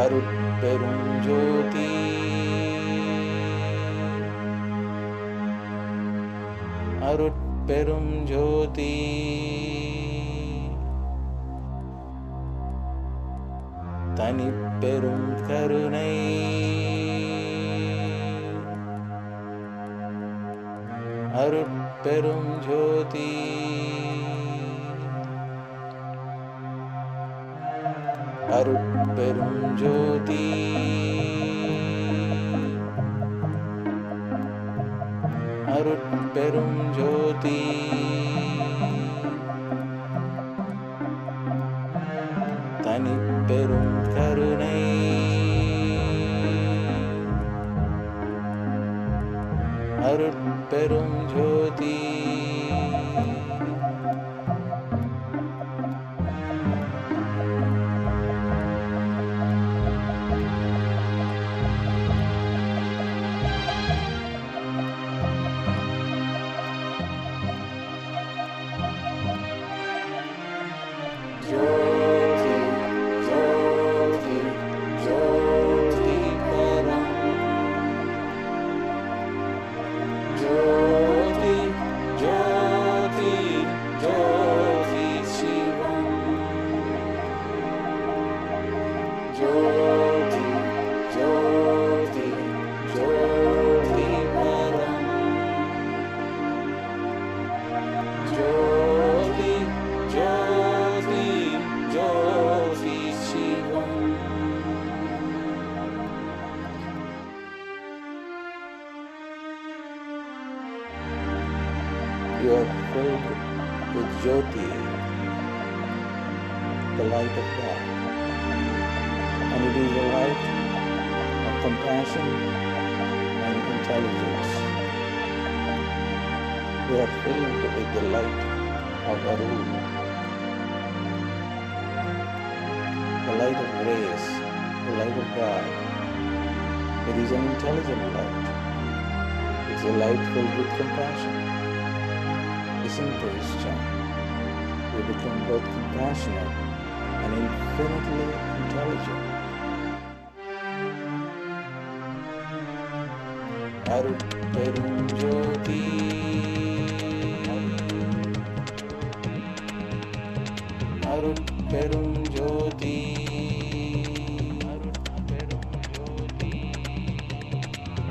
அருட்பெரும் ஜோதி அருட்பெரும் ஜோதி தனிப்பெரும் கருணை அருட்பெரும் ஜோதி அருட்பெரும் ஜோதி அருட்பெரும் ஜோதி தனிப்பெரும் கருணை அருட்பெரும் ஜோதி You are filled with Jyoti, the light of God, and it is the light of compassion and intelligence. You are filled with the light of Arun, the light of grace, the light of God. It is an intelligent light. It's a light filled with compassion. Listen to his chant. We become both compassionate and infinitely intelligent. Arutperum Jyoti Arutperum Jyoti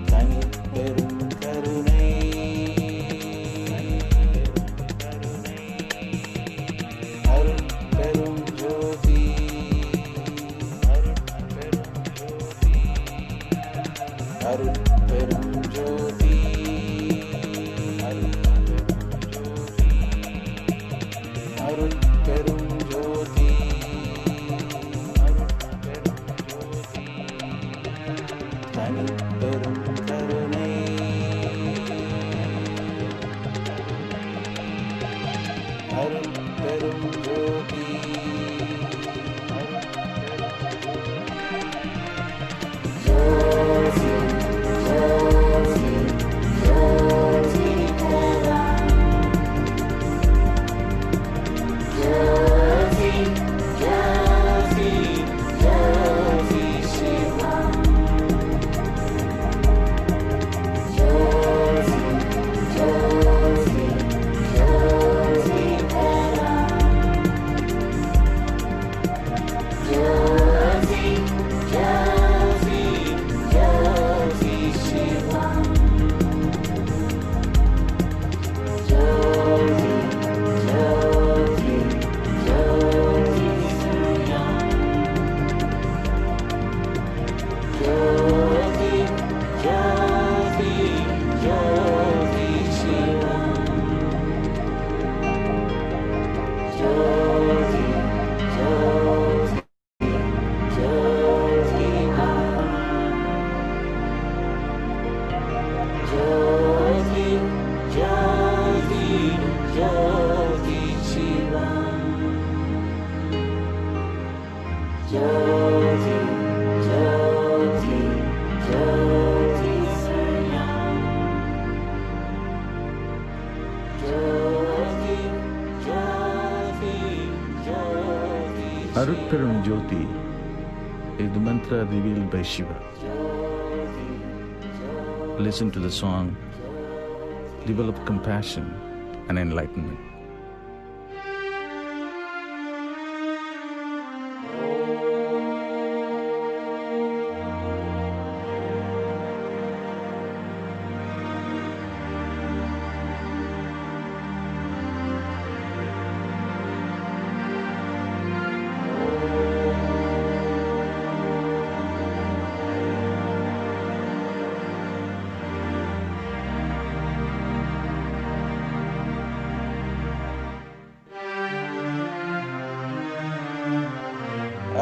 Thanipperum Karunai அருட்பெரும் ஜோதி அருட்பெரும் ஜோதி தனிப்பெரும் கருணை அருட்பெரும் ஜோதி அருட்பெரும் ஜோதி is the mantra revealed by Shiva. Listen to the song, develop compassion and enlightenment.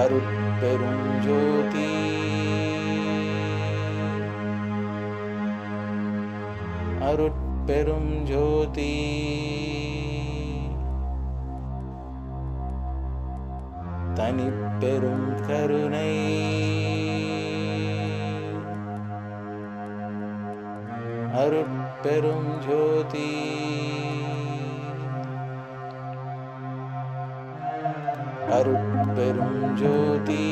அருட்பெரும் ஜோதி அருட்பெரும் ஜோதி தனிப்பெரும் கருணை அருட்பெரும் ஜோதி அருட்பெரும் ஜோதி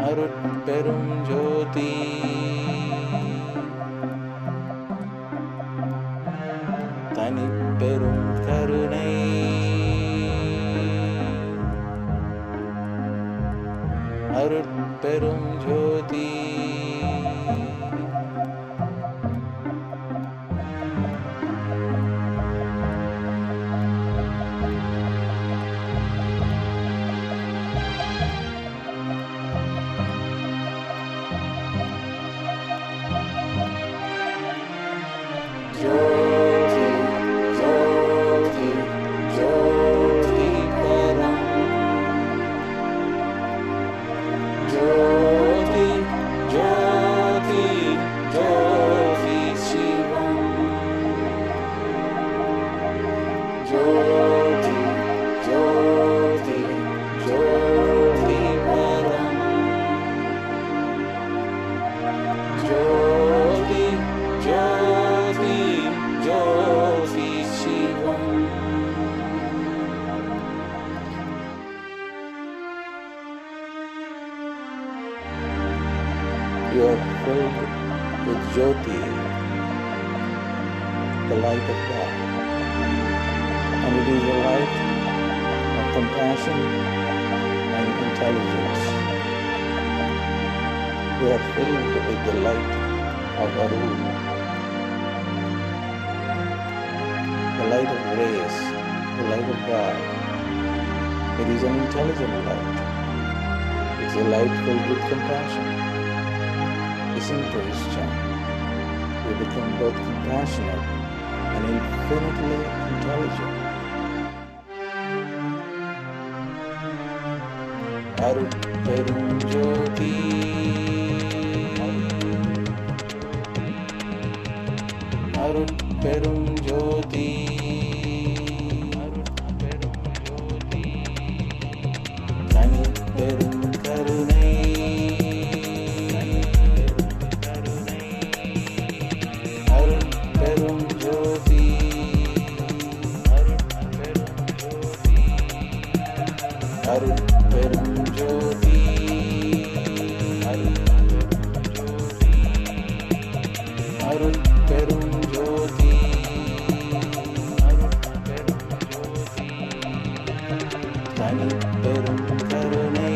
அருட்பெரும் ஜோதி தனிப்பெரும் கருணை அருட்பெரும் ஜோதி You are filled with Jyoti, the light of God, and it is the light of compassion and intelligence. You are filled with the light of Arun, the light of grace, the light of God. It is an intelligent light. It's a light filled with compassion. Listen to his chant. You become both compassionate and infinitely intelligent. அருட்பெரும் ஜோதி அருட்பெரும் ஜோதி தனிப்பெரும் கருணை அருட்பெரும் ஜோதி அருட்பெரும் ஜோதி அருட்பெரும் ஜோதி தனிப்பெரும் கருணை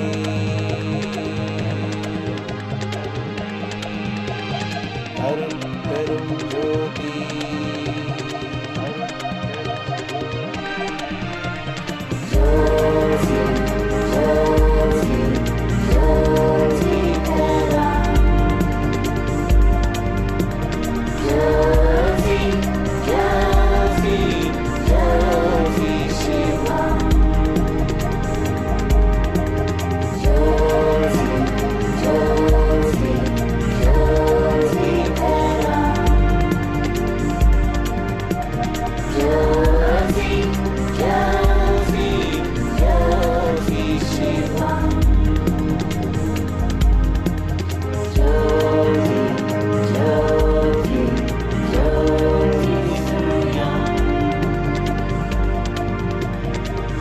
அருட்பெரும் ஜோதி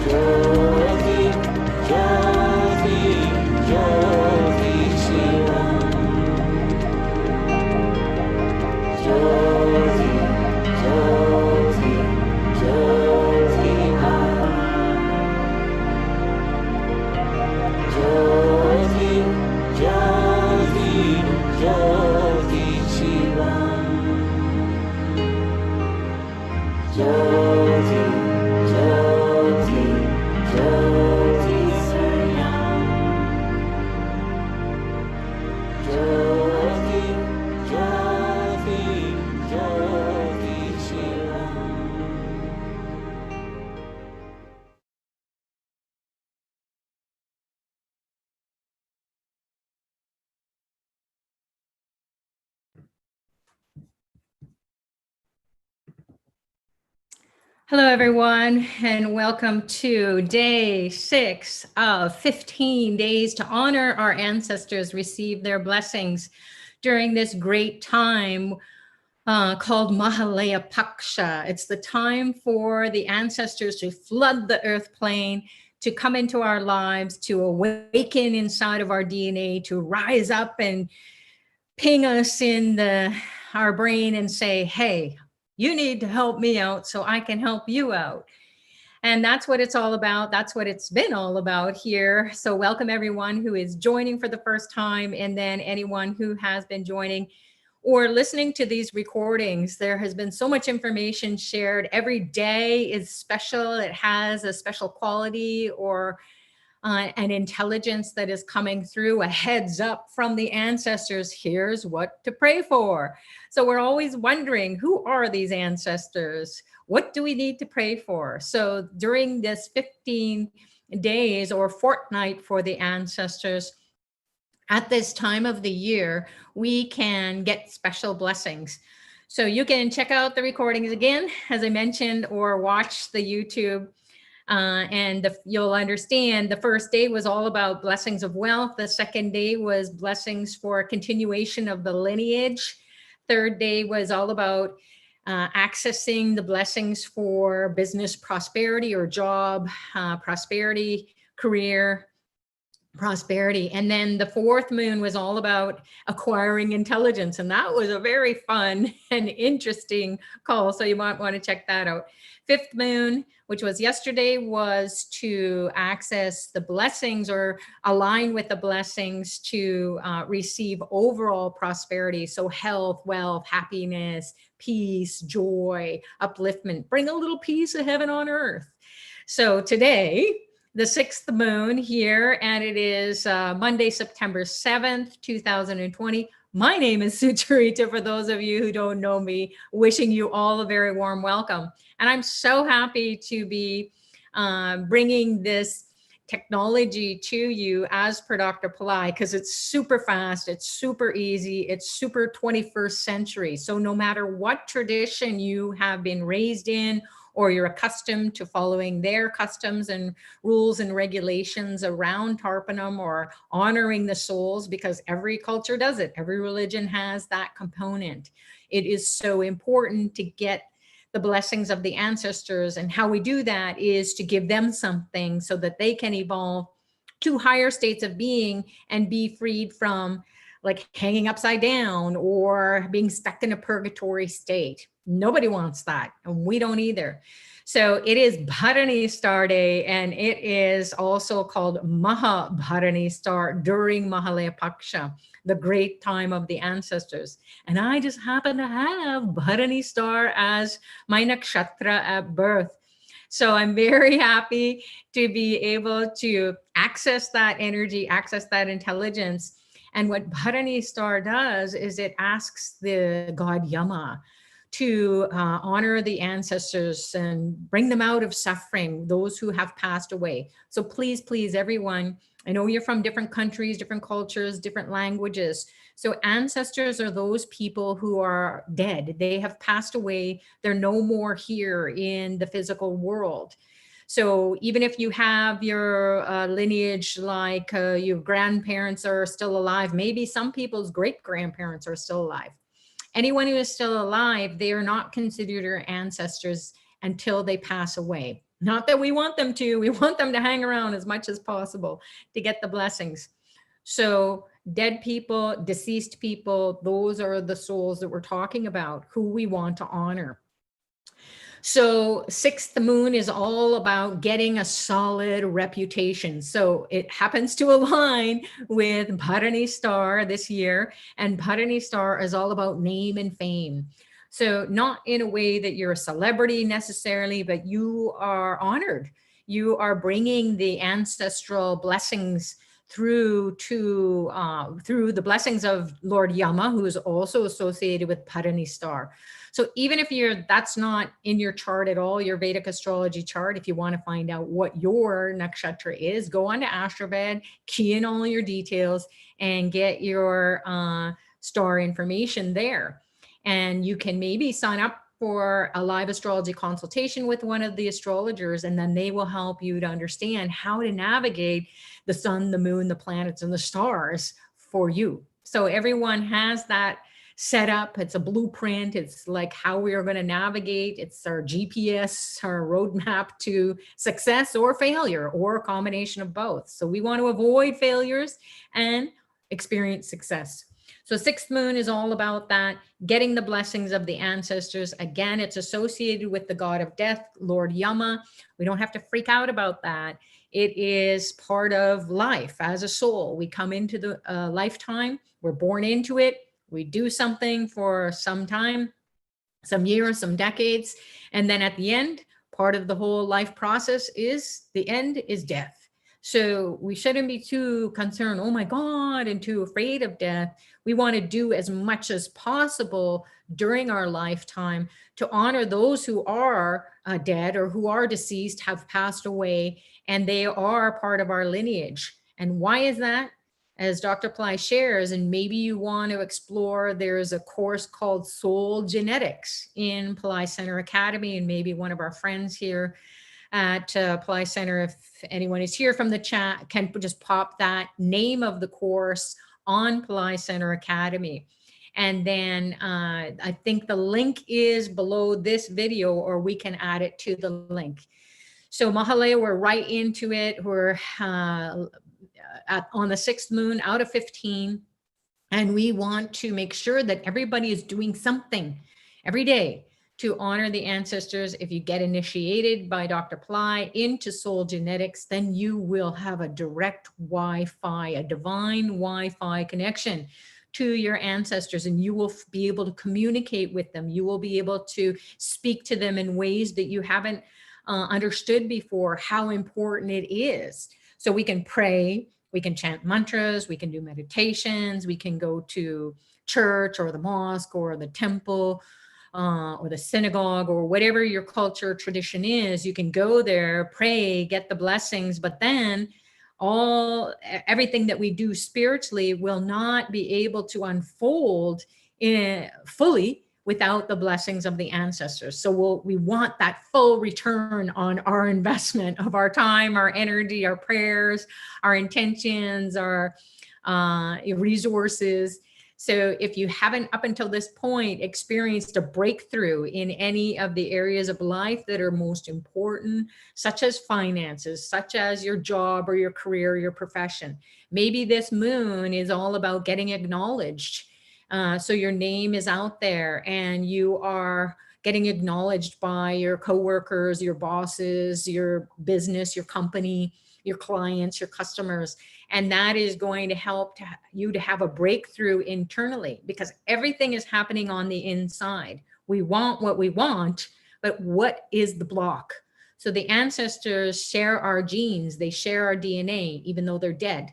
Jyoti, Jyoti, Jyoti Shivam. Jyoti, Jyoti, Jyoti Mam. Jyoti, Jyoti, Jyoti Shivam. Jyoti, Jyoti, Jyoti Suryam. Jyoti, Jyoti, Jyoti Shivam. Hello, everyone, and welcome to day 6 of 15 days to honor our ancestors, receive their blessings during this great time called Mahalaya Paksha. It's the time for the ancestors to flood the earth plane, to come into our lives, to awaken inside of our DNA, to rise up and ping us in our brain and say, hey, you need to help me out so I can help you out. And that's what it's all about. That's what it's been all about here. So welcome everyone who is joining for the first time, and then anyone who has been joining or listening to these recordings. There has been so much information shared. Every day is special. It has a special quality or an intelligence that is coming through, a heads up from the ancestors. Here's what to pray for. So we're always wondering, who are these ancestors? What do we need to pray for? So during this 15 days or fortnight for the ancestors, at this time of the year, we can get special blessings. So you can check out the recordings again, as I mentioned, or watch the YouTube. You'll understand the first day was all about blessings of wealth. The second day was blessings for continuation of the lineage. Third day was all about accessing the blessings for business prosperity or job prosperity, career prosperity. And then the fourth moon was all about acquiring intelligence. And that was a very fun and interesting call. So you might want to check that out. Fifth moon, which was yesterday, was to access the blessings or align with the blessings to receive overall prosperity. So health, wealth, happiness, peace, joy, upliftment, bring a little piece of heaven on earth. So today, the sixth moon here, and it is Monday, September 7th, 2020. My name is Sucharita, for those of you who don't know me, wishing you all a very warm welcome. And I'm so happy to be bringing this technology to you as per Dr. Pillai, because it's super fast, it's super easy, it's super 21st century. So no matter what tradition you have been raised in, or you're accustomed to following their customs and rules and regulations around Tarpanam or honoring the souls, because every culture does it. Every religion has that component. It is so important to get the blessings of the ancestors. And how we do that is to give them something so that they can evolve to higher states of being and be freed from like hanging upside down or being stuck in a purgatory state. Nobody wants that, and we don't either. So it is Bharani Star Day, and it is also called Maha Bharani Star during Mahalaya Paksha, the great time of the ancestors. And I just happen to have Bharani Star as my nakshatra at birth. So I'm very happy to be able to access that energy, access that intelligence. And what Bharani Star does is it asks the god Yama to honor the ancestors and bring them out of suffering, those who have passed away. So please, please, everyone, I know you're from different countries, different cultures, different languages. So ancestors are those people who are dead. They have passed away. They're no more here in the physical world. So even if you have your lineage, like your grandparents are still alive, maybe some people's great-grandparents are still alive. Anyone who is still alive, they are not considered your ancestors until they pass away. Not that we want them to, we want them to hang around as much as possible to get the blessings. So dead people, deceased people, those are the souls that we're talking about, who we want to honor. So sixth moon is all about getting a solid reputation. So it happens to align with Bharani Star this year, and Bharani Star is all about name and fame. So not in a way that you're a celebrity necessarily, but you are honored. You are bringing the ancestral blessings through the blessings of Lord Yama, who is also associated with Bharani Star. So even if that's not in your chart at all, your Vedic astrology chart, if you want to find out what your nakshatra is, go on to Astrobed, key in all your details, and get your star information there. And you can maybe sign up for a live astrology consultation with one of the astrologers, and then they will help you to understand how to navigate the sun, the moon, the planets, and the stars for you. So everyone has that set up. It's a blueprint. It's like how we are going to navigate. It's our GPS, our roadmap to success or failure, or a combination of both. So we want to avoid failures and experience success. So sixth moon is all about that, getting the blessings of the ancestors. Again, it's associated with the god of death, Lord Yama. We don't have to freak out about that. It is part of life as a soul. We come into the lifetime, we're born into it. We do something for some time, some years, some decades. And then at the end, part of the whole life process is the end is death. So we shouldn't be too concerned, oh my God, and too afraid of death. We want to do as much as possible during our lifetime to honor those who are dead or who are deceased, have passed away, and they are part of our lineage. And why is that? As Dr. Ply shares, and maybe you want to explore, there's a course called Soul Genetics in Ply Center Academy, and maybe one of our friends here at Ply Center, if anyone is here from the chat, can just pop that name of the course on Ply Center Academy. And then I think the link is below this video, or we can add it to the link. So Mahalaya, we're right into it. We're on the sixth moon out of 15. And we want to make sure that everybody is doing something every day to honor the ancestors. If you get initiated by Dr. Ply into soul genetics, then you will have a direct Wi-Fi, a divine Wi-Fi connection to your ancestors, and you will be able to communicate with them. You will be able to speak to them in ways that you haven't understood before, how important it is. So we can pray, we can chant mantras, we can do meditations, we can go to church or the mosque or the temple, or the synagogue, or whatever your culture tradition is. You can go there, pray, get the blessings, but then everything that we do spiritually will not be able to unfold fully without the blessings of the ancestors. So we want that full return on our investment of our time, our energy, our prayers, our intentions, our resources. So if you haven't up until this point experienced a breakthrough in any of the areas of life that are most important, such as finances, such as your job or your career, your profession, maybe this moon is all about getting acknowledged. So your name is out there and you are getting acknowledged by your coworkers, your bosses, your business, your company, your clients, your customers. And that is going to help you to have a breakthrough internally, because everything is happening on the inside. We want what we want, but what is the block? So the ancestors share our genes, they share our DNA, even though they're dead.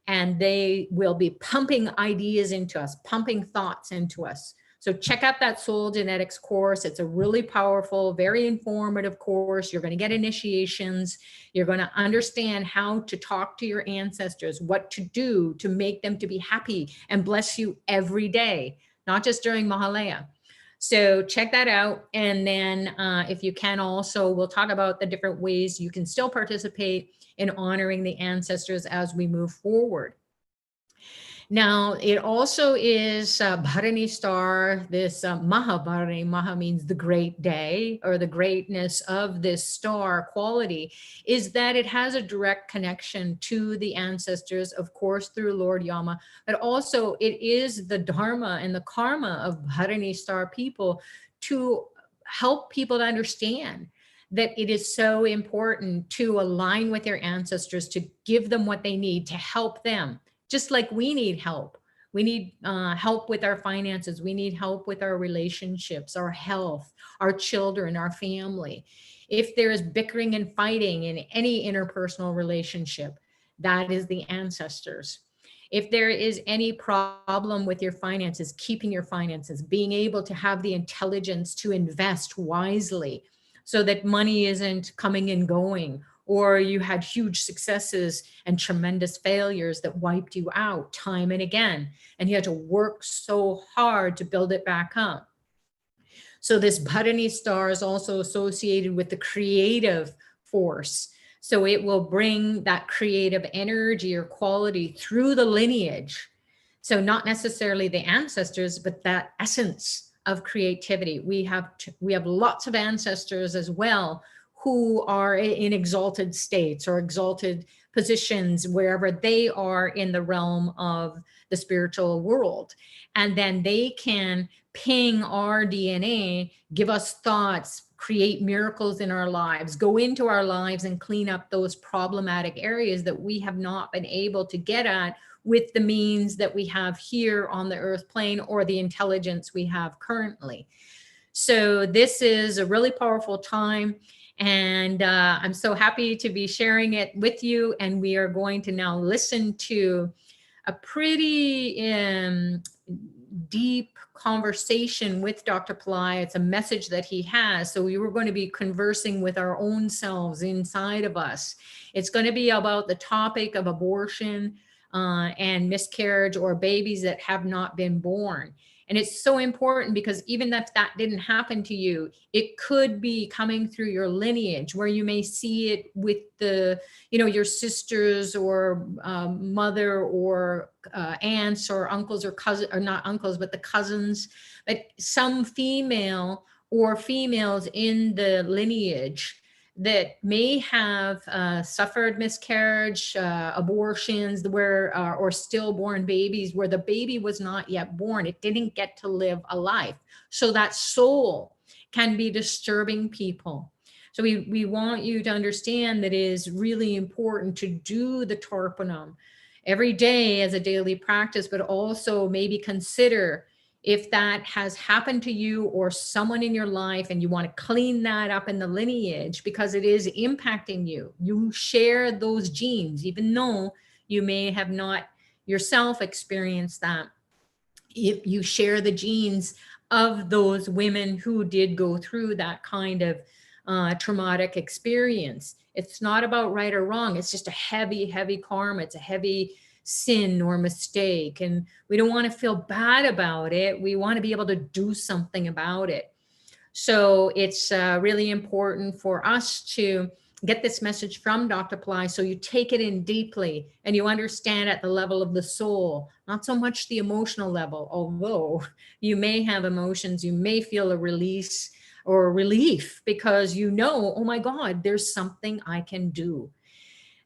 And they will be pumping ideas into us, pumping thoughts into us. So check out that Soul Genetics course. It's a really powerful, very informative course. You're going to get initiations. You're going to understand how to talk to your ancestors, what to do to make them to be happy and bless you every day, not just during Mahalaya. So check that out. And then if you can also, we'll talk about the different ways you can still participate in honoring the ancestors as we move forward. Now, it also is Bharani star, this Mahabharani. Maha means the great day, or the greatness of this star quality, is that it has a direct connection to the ancestors, of course, through Lord Yama, but also it is the dharma and the karma of Bharani star people to help people to understand that it is so important to align with their ancestors, to give them what they need to help them. Just like we need help. We need help with our finances. We need help with our relationships, our health, our children, our family. If there is bickering and fighting in any interpersonal relationship, that is the ancestors. If there is any problem with your finances, keeping your finances, being able to have the intelligence to invest wisely so that money isn't coming and going, or you had huge successes and tremendous failures that wiped you out time and again, and you had to work so hard to build it back up. So this Bharani star is also associated with the creative force. So it will bring that creative energy or quality through the lineage. So not necessarily the ancestors, but that essence of creativity. We have lots of ancestors as well who are in exalted states or exalted positions wherever they are in the realm of the spiritual world. And then they can ping our DNA, give us thoughts, create miracles in our lives, go into our lives and clean up those problematic areas that we have not been able to get at with the means that we have here on the earth plane or the intelligence we have currently. So this is a really powerful time. And I'm so happy to be sharing it with you. And we are going to now listen to a pretty deep conversation with Dr. Pillai. It's a message that he has. So we were going to be conversing with our own selves inside of us. It's going to be about the topic of abortion and miscarriage, or babies that have not been born. And it's so important because even if that didn't happen to you, it could be coming through your lineage, where you may see it with your sisters or mother or aunts or uncles or cousins, or not uncles, but the cousins, but some female or females in the lineage that may have suffered miscarriage, abortions, or stillborn babies where the baby was not yet born. It didn't get to live a life. So that soul can be disturbing people. So we want you to understand that it is really important to do the Tarpanam every day as a daily practice, but also maybe consider if that has happened to you or someone in your life and you want to clean that up in the lineage because it is impacting you. You share those genes, even though you may have not yourself experienced that. If you share the genes of those women who did go through that kind of traumatic experience. It's not about right or wrong. It's just a heavy, heavy karma. It's a heavy sin or mistake, and we don't want to feel bad about it. We want to be able to do something about it. So it's really important for us to get this message from Dr. Pillai, so you take it in deeply and you understand at the level of the soul, not so much the emotional level. Although you may have emotions, you may feel a release or a relief because oh my God, there's something I can do.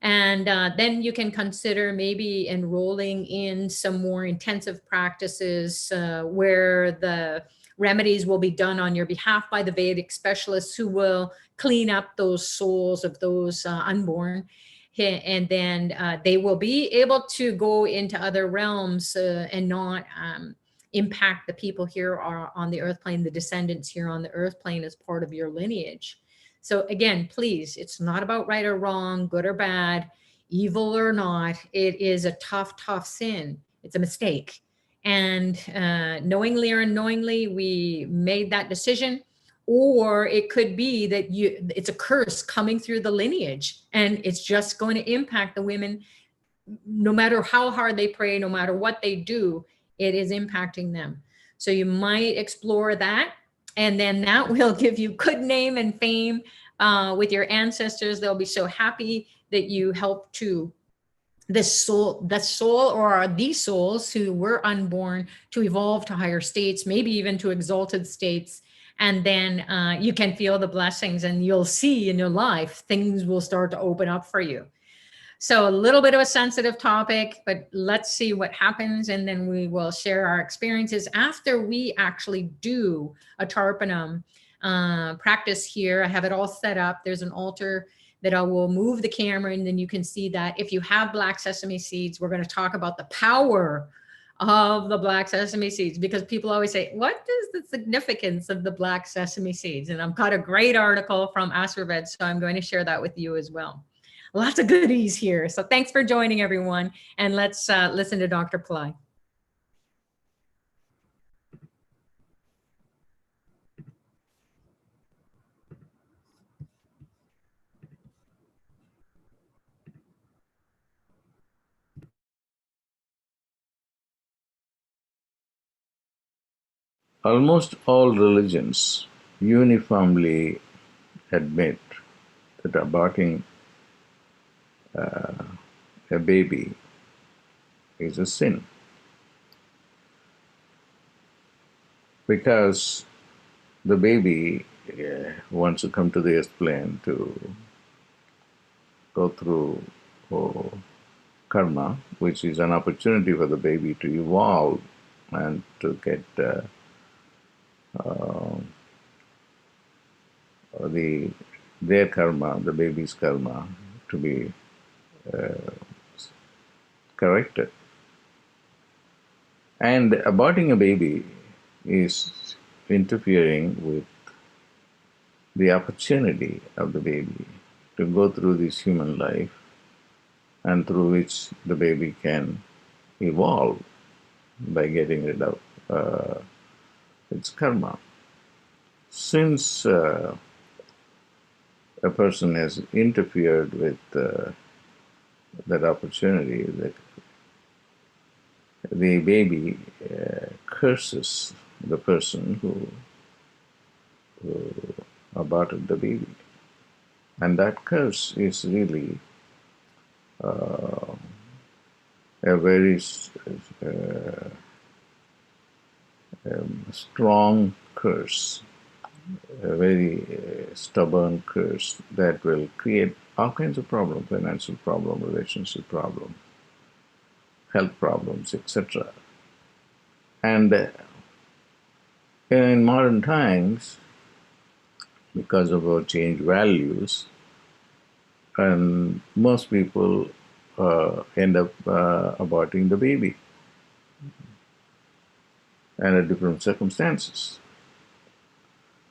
And then you can consider maybe enrolling in some more intensive practices where the remedies will be done on your behalf by the Vedic specialists who will clean up those souls of those unborn. And then they will be able to go into other realms and not impact the people here on the earth plane, the descendants here on the earth plane as part of your lineage. So again, please, it's not about right or wrong, good or bad, evil or not. It is a tough, tough sin. It's a mistake. And knowingly or unknowingly, we made that decision. Or it could be that it's a curse coming through the lineage, and it's just going to impact the women. No matter how hard they pray, no matter what they do, it is impacting them. So you might explore that. And then that will give you good name and fame with your ancestors. They'll be so happy that you helped to the soul or these souls who were unborn to evolve to higher states, maybe even to exalted states. And then you can feel the blessings, and you'll see in your life, things will start to open up for you. So a little bit of a sensitive topic, but let's see what happens. And then we will share our experiences after we actually do a Tarpanam practice here. I have it all set up. There's an altar that I will move the camera, and then you can see that if you have black sesame seeds, we're going to talk about the power of the black sesame seeds, because people always say, what is the significance of the black sesame seeds? And I've got a great article from Asraved, so I'm going to share that with you as well. Lots of goodies here. So thanks for joining, everyone. And let's listen to Dr. Pillai. Almost all religions uniformly admit that aborting a baby is a sin, because the baby wants to come to the earth plane to go through karma, which is an opportunity for the baby to evolve and to get their karma, the baby's karma, to be corrected. And aborting a baby is interfering with the opportunity of the baby to go through this human life, and through which the baby can evolve by getting rid of its karma. Since a person has interfered with that opportunity, that the baby curses the person who aborted the baby. And that curse is really a very strong curse, a very stubborn curse that will create all kinds of problems: financial problem, relationship problem, health problems, etc. And in modern times, because of our changed values, and most people end up aborting the baby, and at different circumstances.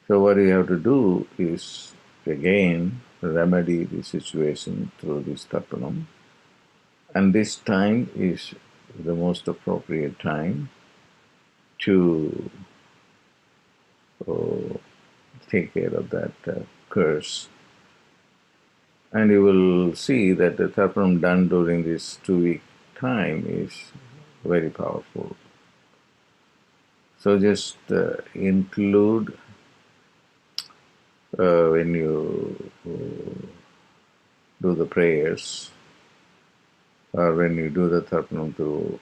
So what you have to do is, again, remedy the situation through this Tarpanam. And this time is the most appropriate time to take care of that curse. And you will see that the Tarpanam done during this 2-week time is very powerful. So just include when you do the prayers, or when you do the Tarpanam through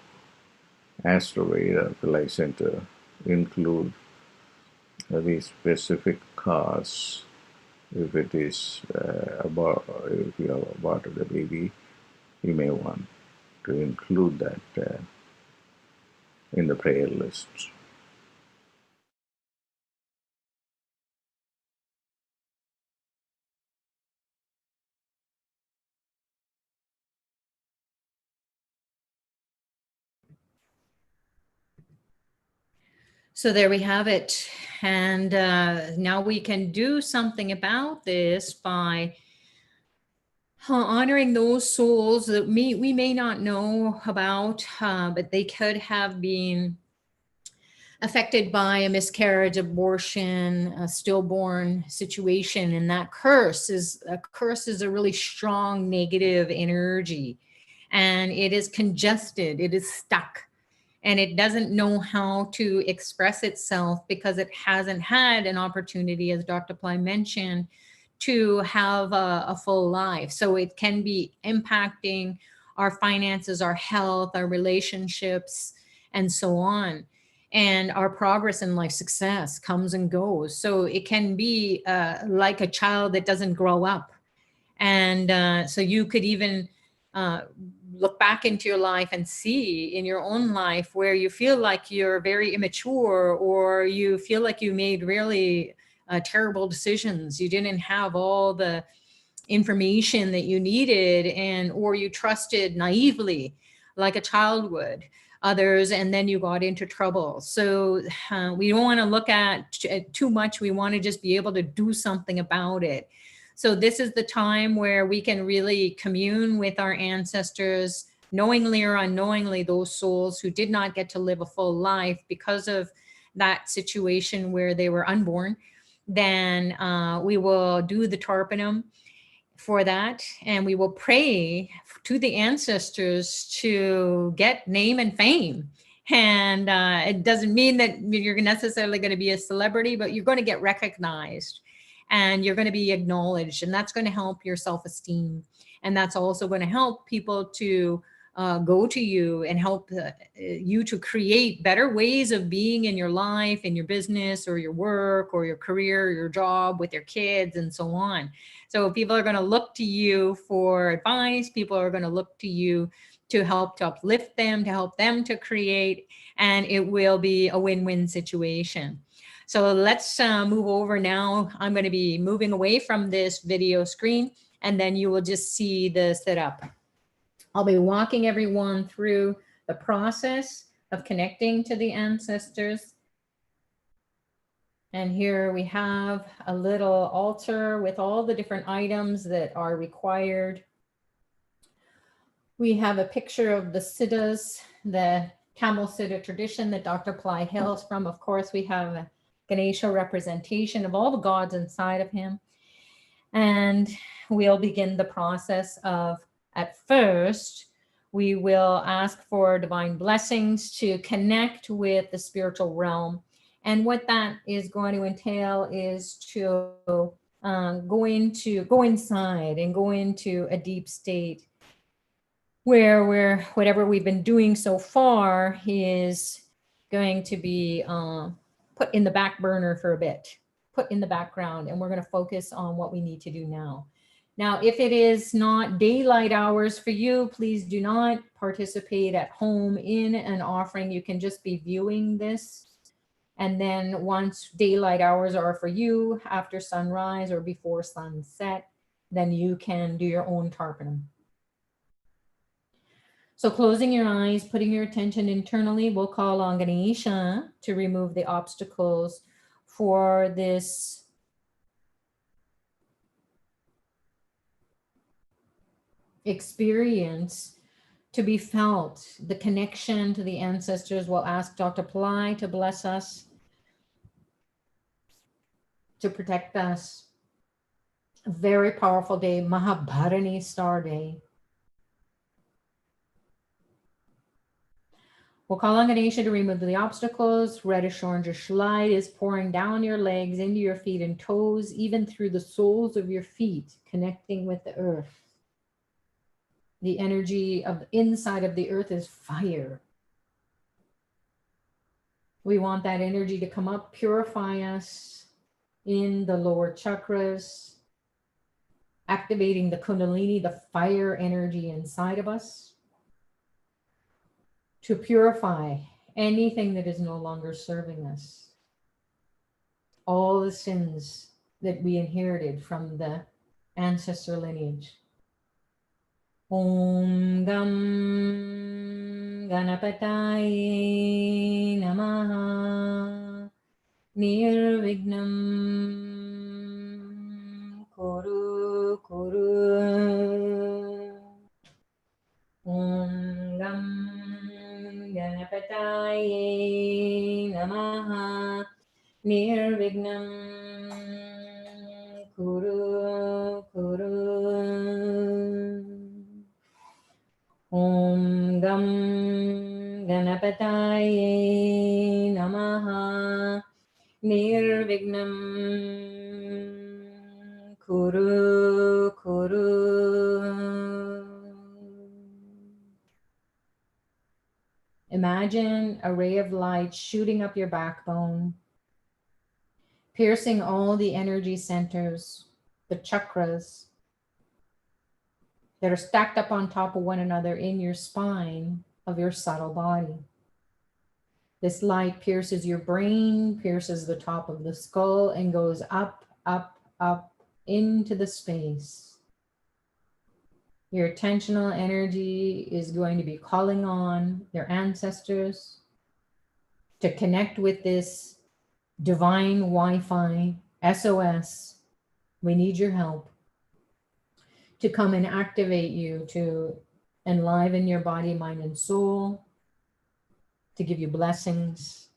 Asraveda, the Life Center, include the specific cause. If it is if you have aborted a baby, you may want to include that in the prayer list. So there we have it. And now we can do something about this by honoring those souls that we may not know about, but they could have been affected by a miscarriage, abortion, a stillborn situation. And that curse is a really strong negative energy, and it is congested, it is stuck, and it doesn't know how to express itself because it hasn't had an opportunity, as Dr. Pillai mentioned, to have a full life. So it can be impacting our finances, our health, our relationships, and so on. And our progress in life, success comes and goes. So it can be like a child that doesn't grow up. And so you could even look back into your life and see in your own life where you feel like you're very immature, or you feel like you made really terrible decisions. You didn't have all the information that you needed, and or you trusted naively like a child would others, and then you got into trouble. So we don't want to look at too much. We want to just be able to do something about it. So this is the time where we can really commune with our ancestors, knowingly or unknowingly, those souls who did not get to live a full life because of that situation where they were unborn. Then we will do the Tarpanam for that, and we will pray to the ancestors to get name and fame. And it doesn't mean that you're necessarily going to be a celebrity, but you're going to get recognized and you're going to be acknowledged, and that's going to help your self-esteem. And that's also going to help people to go to you and help you to create better ways of being in your life, in your business or your work or your career, or your job with your kids and so on. So people are going to look to you for advice. People are going to look to you to help to uplift them, to help them to create, and it will be a win-win situation. So let's move over now. I'm going to be moving away from this video screen, and then you will just see the setup. I'll be walking everyone through the process of connecting to the ancestors. And here we have a little altar with all the different items that are required. We have a picture of the Siddhas, the Tamil Siddha tradition that Dr. Pillai hails from. Of course, we have a Ganesha representation of all the gods inside of him. And we'll begin the process of, at first, we will ask for divine blessings to connect with the spiritual realm. And what that is going to entail is to go inside and go into a deep state where whatever we've been doing so far is going to be put in the back burner for a bit, put in the background, and we're going to focus on what we need to do now. Now, if it is not daylight hours for you, please do not participate at home in an offering. You can just be viewing this. And then once daylight hours are for you, after sunrise or before sunset, then you can do your own Tarpanam. So closing your eyes, putting your attention internally, we'll call on Ganesha to remove the obstacles for this experience to be felt. The connection to the ancestors. We'll ask Dr. Pillai to bless us, to protect us. A very powerful day, Mahabharani Star Day. We'll call on Ganesha to remove the obstacles. Reddish orangish light is pouring down your legs, into your feet and toes, even through the soles of your feet, connecting with the earth. The energy of the inside of the earth is fire. We want that energy to come up, purify us in the lower chakras, activating the Kundalini, the fire energy inside of us, to purify anything that is no longer serving us. All the sins that we inherited from the ancestor lineage. Om Gam Ganapataye Namaha Nirvignam Kuru Kuru. Om Gam Ganapataye Namaha Nirvignam Kuru Kuru. Om Gam Ganapataye Namaha Nirvignam Kuru Kuru. Imagine a ray of light shooting up your backbone, piercing all the energy centers, the chakras that are stacked up on top of one another in your spine of your subtle body. This light pierces your brain, pierces the top of the skull, and goes up, up, up into the space. Your attentional energy is going to be calling on your ancestors to connect with this divine Wi-Fi, SOS. We need your help to come and activate you, to enliven your body, mind, and soul, to give you blessings.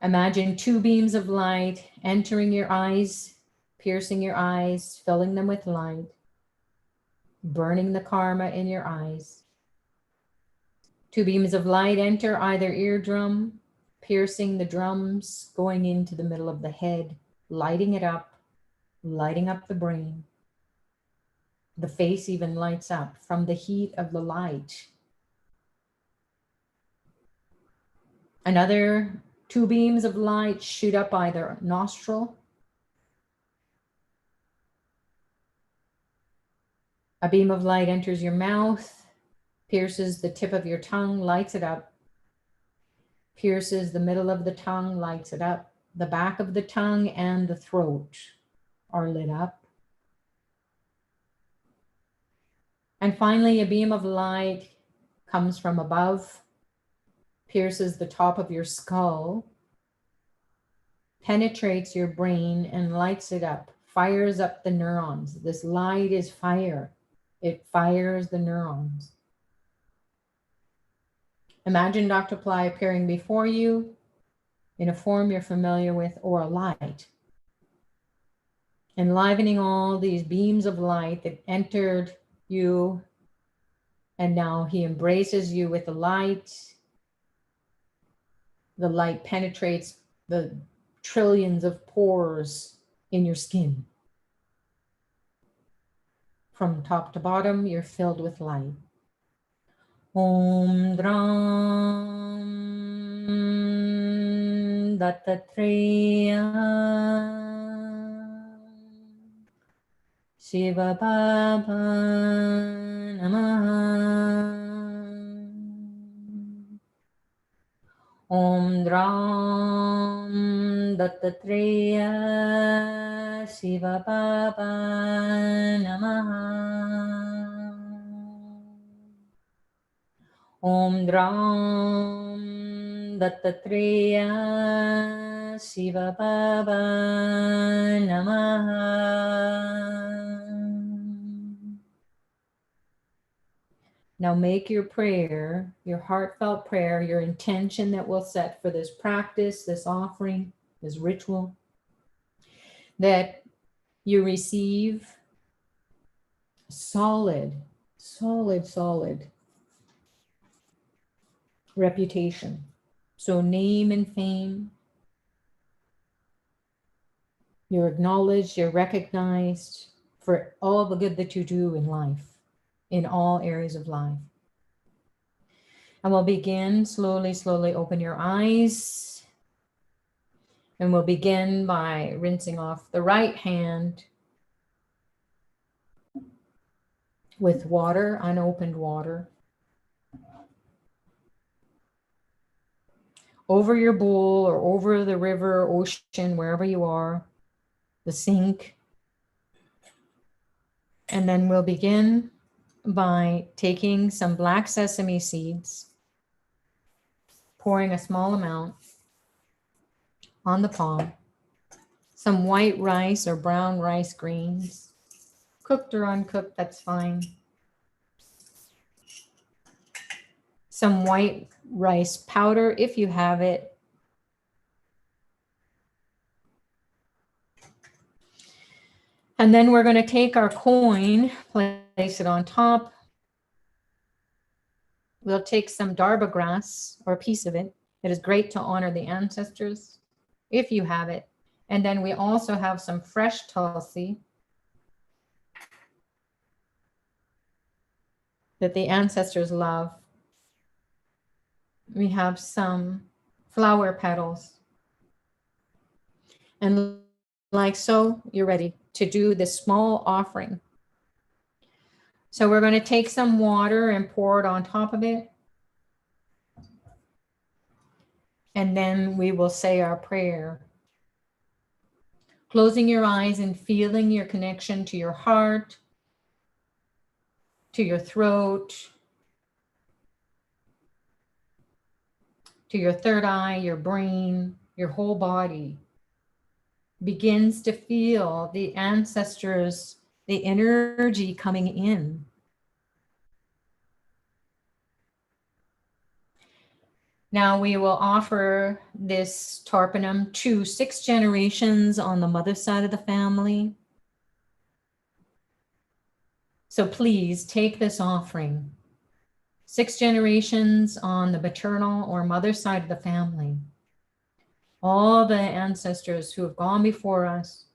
Imagine 2 beams of light entering your eyes, piercing your eyes, filling them with light, burning the karma in your eyes. 2 beams of light enter either eardrum, piercing the drums, going into the middle of the head, lighting it up, lighting up the brain. The face even lights up from the heat of the light. Another 2 beams of light shoot up either nostril. A beam of light enters your mouth, pierces the tip of your tongue, lights it up, pierces the middle of the tongue, lights it up. The back of the tongue and the throat are lit up. And finally, a beam of light comes from above, pierces the top of your skull, penetrates your brain and lights it up, fires up the neurons. This light is fire. It fires the neurons. Imagine Dr. Ply appearing before you in a form you're familiar with, or a light, enlivening all these beams of light that entered you, and now he embraces you with the light. The light penetrates the trillions of pores in your skin. From top to bottom, you're filled with light. Om Dram Dattatreya Shiva Baba Namaha. Om Dram Dattatreya Shiva Baba Namaha. Om Dram Dattatreya Shiva Baba Namaha. Now make your prayer, your heartfelt prayer, your intention that we'll set for this practice, this offering, this ritual, that you receive solid reputation. So name and fame. You're acknowledged, you're recognized for all the good that you do in life, in all areas of life. And we'll begin slowly open your eyes. And we'll begin by rinsing off the right hand with water, unopened water, over your bowl or over the river, ocean, wherever you are, the sink. And then we'll begin by taking some black sesame seeds, pouring a small amount on the palm, some white rice or brown rice grains, cooked or uncooked, that's fine. Some white rice powder if you have it. And then we're going to take our coin, place it on top. We'll take some darba grass or a piece of it. It is great to honor the ancestors if you have it. And then we also have some fresh tulsi. that the ancestors love. We have some flower petals. And like so, you're ready to do this small offering. So we're going to take some water and pour it on top of it. And then we will say our prayer. Closing your eyes and feeling your connection to your heart, to your throat, to your third eye, your brain, your whole body begins to feel the ancestors, the energy coming in. Now we will offer this tarpanam to 6 generations on the mother's side of the family. So please take this offering. 6 generations on the paternal or mother's side of the family. All the ancestors who have gone before us,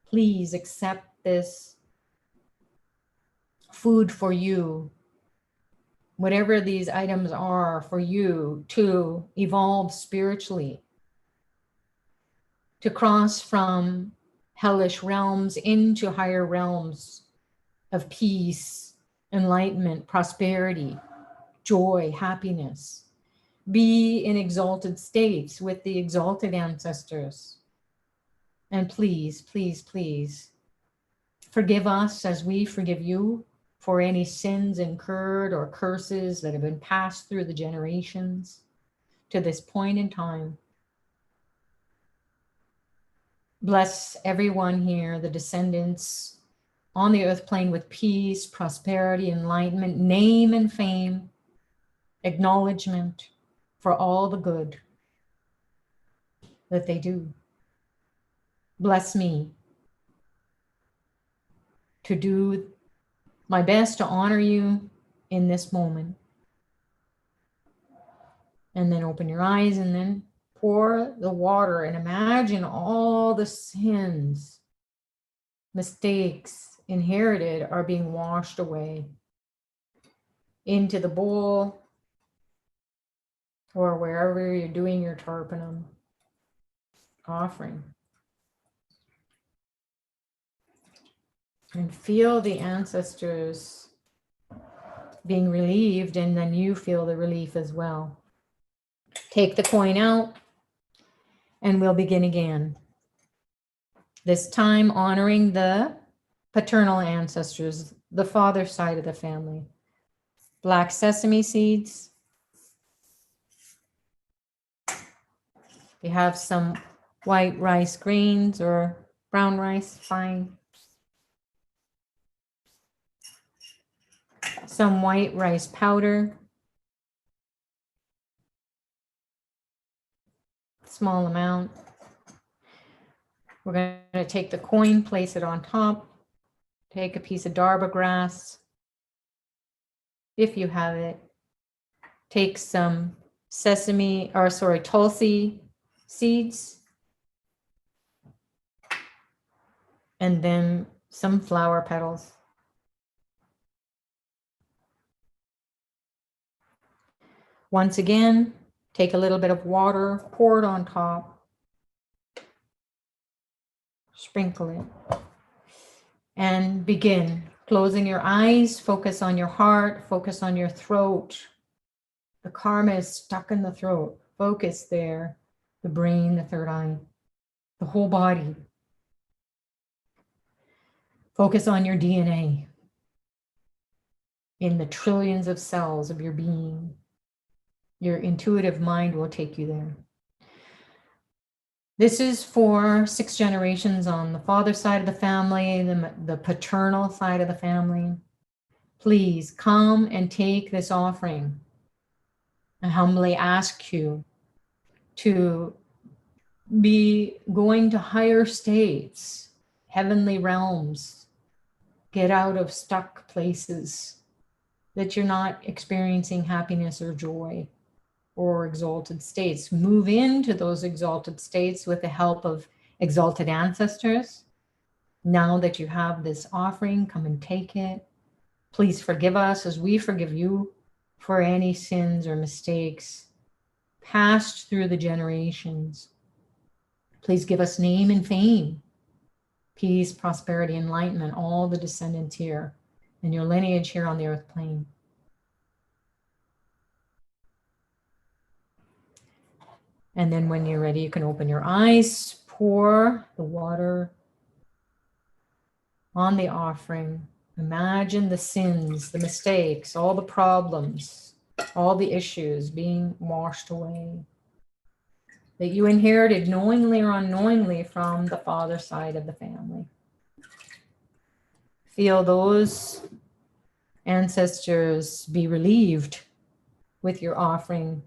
please accept this food for you. Whatever these items are for you to evolve spiritually, to cross from hellish realms into higher realms of peace, enlightenment, prosperity, joy, happiness. Be in exalted states with the exalted ancestors. And please, please, please forgive us as we forgive you for any sins incurred or curses that have been passed through the generations to this point in time. Bless everyone here, the descendants on the earth plane with peace, prosperity, enlightenment, name and fame, acknowledgement for all the good that they do. Bless me to do my best to honor you in this moment. And then open your eyes and then pour the water and imagine all the sins, mistakes inherited are being washed away into the bowl or wherever you're doing your tarpanam offering. And feel the ancestors being relieved, and then you feel the relief as well. Take the coin out, and we'll begin again. This time honoring the paternal ancestors, the father side of the family. Black sesame seeds. You have some white rice grains or brown rice, fine. Some white rice powder. Small amount. We're going to take the coin, place it on top. Take a piece of darba grass, if you have it. Take some tulsi seeds. And then some flower petals. Once again, take a little bit of water, pour it on top. Sprinkle it. And begin. Closing your eyes, focus on your heart, focus on your throat. The karma is stuck in the throat. Focus there. The brain, the third eye, the whole body. Focus on your DNA in the trillions of cells of your being. Your intuitive mind will take you there. This is for 6 generations on the father side of the family, the paternal side of the family. Please come and take this offering. I humbly ask you to be going to higher states, heavenly realms. Get out of stuck places that you're not experiencing happiness or joy or exalted states. Move into those exalted states with the help of exalted ancestors. Now that you have this offering, come and take it. Please forgive us as we forgive you for any sins or mistakes passed through the generations. Please give us name and fame, peace, prosperity, enlightenment, all the descendants here and your lineage here on the earth plane. And then when you're ready, you can open your eyes, pour the water on the offering. Imagine the sins, the mistakes, all the problems, all the issues being washed away that you inherited knowingly or unknowingly from the father side of the family. Feel those ancestors be relieved with your offering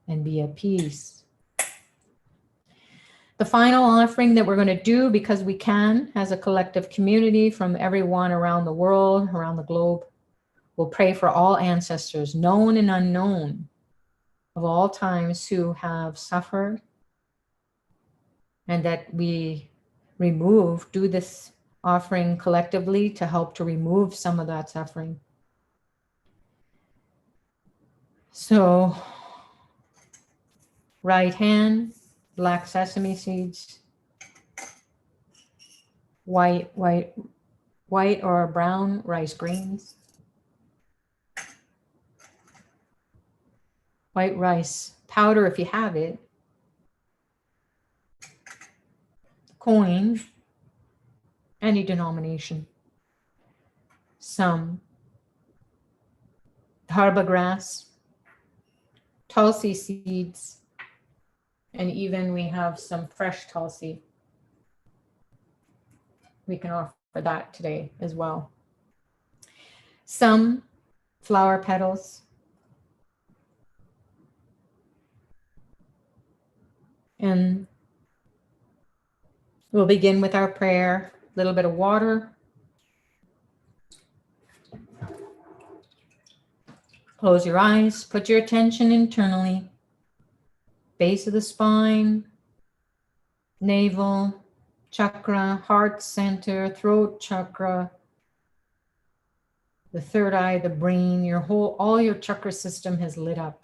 and be at peace. The final offering that we're going to do, because we can, as a collective community from everyone around the world, around the globe, we'll pray for all ancestors, known and unknown, of all times who have suffered, and that we do this offering collectively to help to remove some of that suffering. So, right hand, black sesame seeds, white or brown rice grains, white rice powder if you have it, coin, any denomination, some harba grass, tulsi seeds, and even we have some fresh tulsi. We can offer that today as well. Some flower petals, and we'll begin with our prayer. A little bit of water. Close your eyes, put your attention internally. Base of the spine, navel, chakra, heart center, throat chakra, the third eye, the brain, all your chakra system has lit up.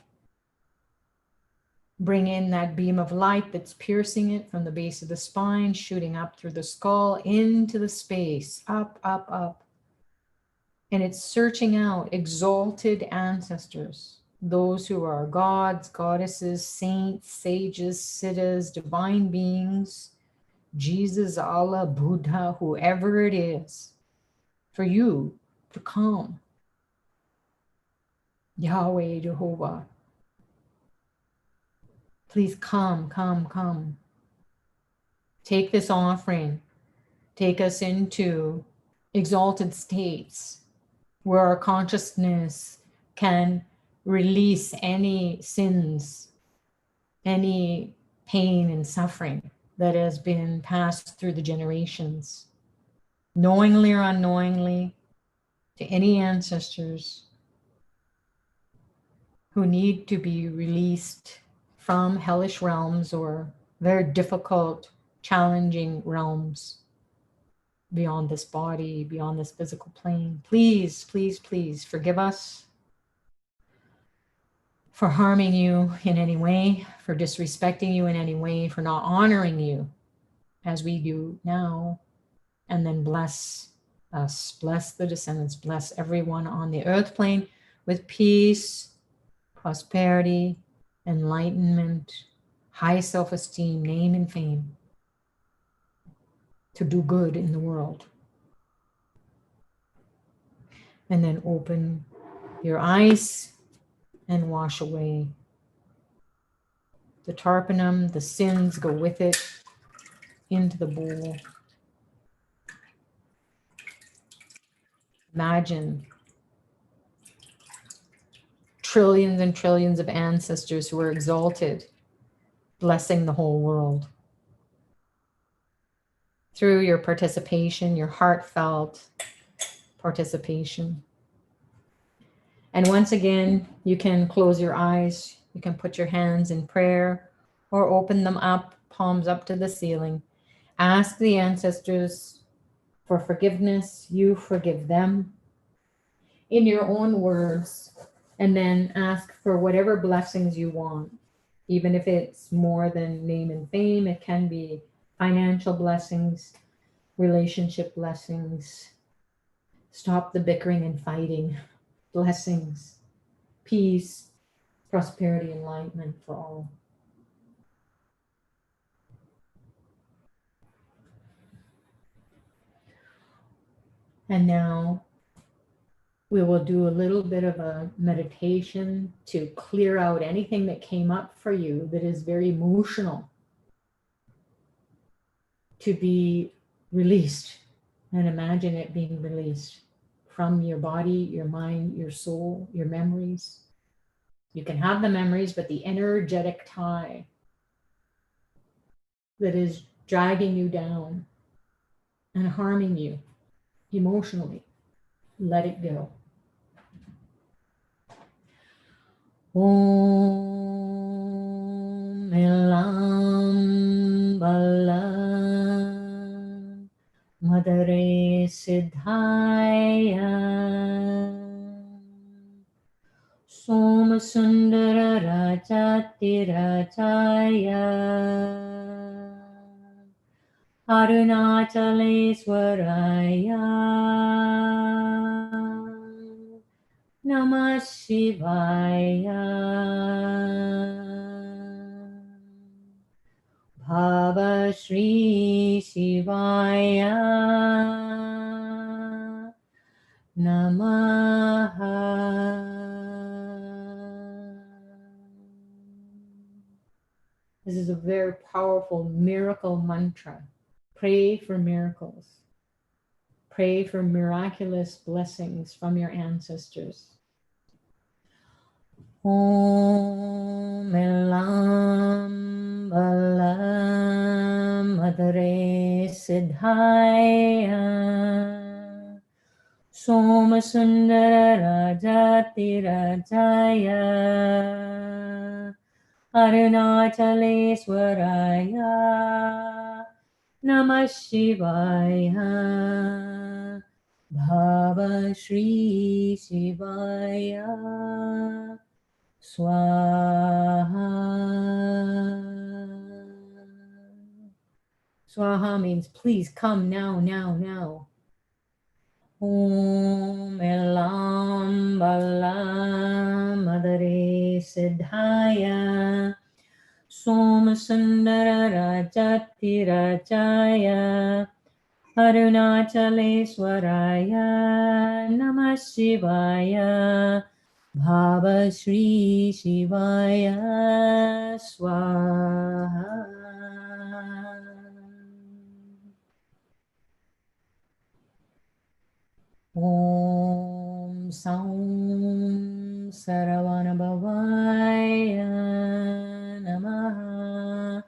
Bring in that beam of light that's piercing it from the base of the spine, shooting up through the skull, into the space, up, up, up. And it's searching out exalted ancestors, those who are gods, goddesses, saints, sages, siddhas, divine beings, Jesus, Allah, Buddha, whoever it is, for you to come. Yahweh, Jehovah. Please come, come, come. Take this offering. Take us into exalted states where our consciousness can release any sins, any pain and suffering that has been passed through the generations, knowingly or unknowingly, to any ancestors who need to be released from hellish realms or very difficult, challenging realms beyond this body, beyond this physical plane. Please, please, please forgive us for harming you in any way, for disrespecting you in any way, for not honoring you as we do now. And then bless us, bless the descendants, bless everyone on the earth plane with peace, prosperity, enlightenment, high self-esteem, name and fame, to do good in the world. And then open your eyes and wash away the tarpanam, the sins go with it, into the bowl. Imagine trillions and trillions of ancestors who are exalted, blessing the whole world. Through your participation, your heartfelt participation. And once again, you can close your eyes, you can put your hands in prayer or open them up, palms up to the ceiling. Ask the ancestors for forgiveness, you forgive them. in your own words, and then ask for whatever blessings you want. Even if it's more than name and fame, it can be financial blessings, relationship blessings, stop the bickering and fighting, blessings, peace, prosperity, enlightenment for all. And now we will do a little bit of a meditation to clear out anything that came up for you that is very emotional, to be released, and imagine it being released from your body, your mind, your soul, your memories. You can have the memories, but the energetic tie that is dragging you down and harming you emotionally, let it go. Om Elam Bala Madare Siddhaya Soma Sundara Rajati Rajaya Arunachaleswaraya Namah Shivaya Bhava Shri Shivaya Namaha. This is a very powerful miracle mantra. Pray for miracles. Pray for miraculous blessings from your ancestors. Om Elam Balam Madare Siddhaya Soma Sundara Rajati Rajaya Arunachaleswaraya Namah Shivaya Bhava Shri Shivaya Swaha. Swaha means please come now, now, now. Om Elam Balam Madare Siddhaya Soma Sundara Rajati Rajaya Arunachaleswaraya Namah Shivaya Bhava Shri Shivaya Swaha. Om Saum Saravanabhavaya Namaha.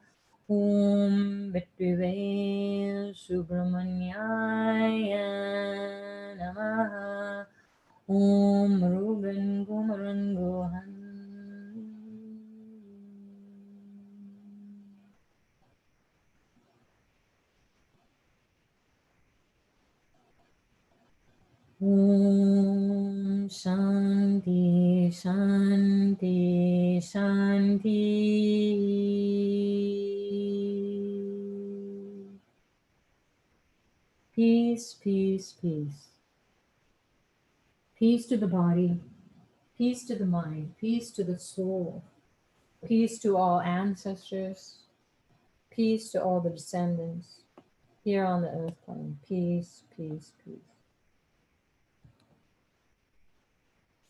Om Vitruve Subramanyaya Namaha. Om Rugan Gumaran Gohan. Om Shanti Shanti Shanti. Peace, peace, peace. Peace to the body, peace to the mind, peace to the soul, peace to all ancestors, peace to all the descendants here on the earth plane. Peace, peace, peace.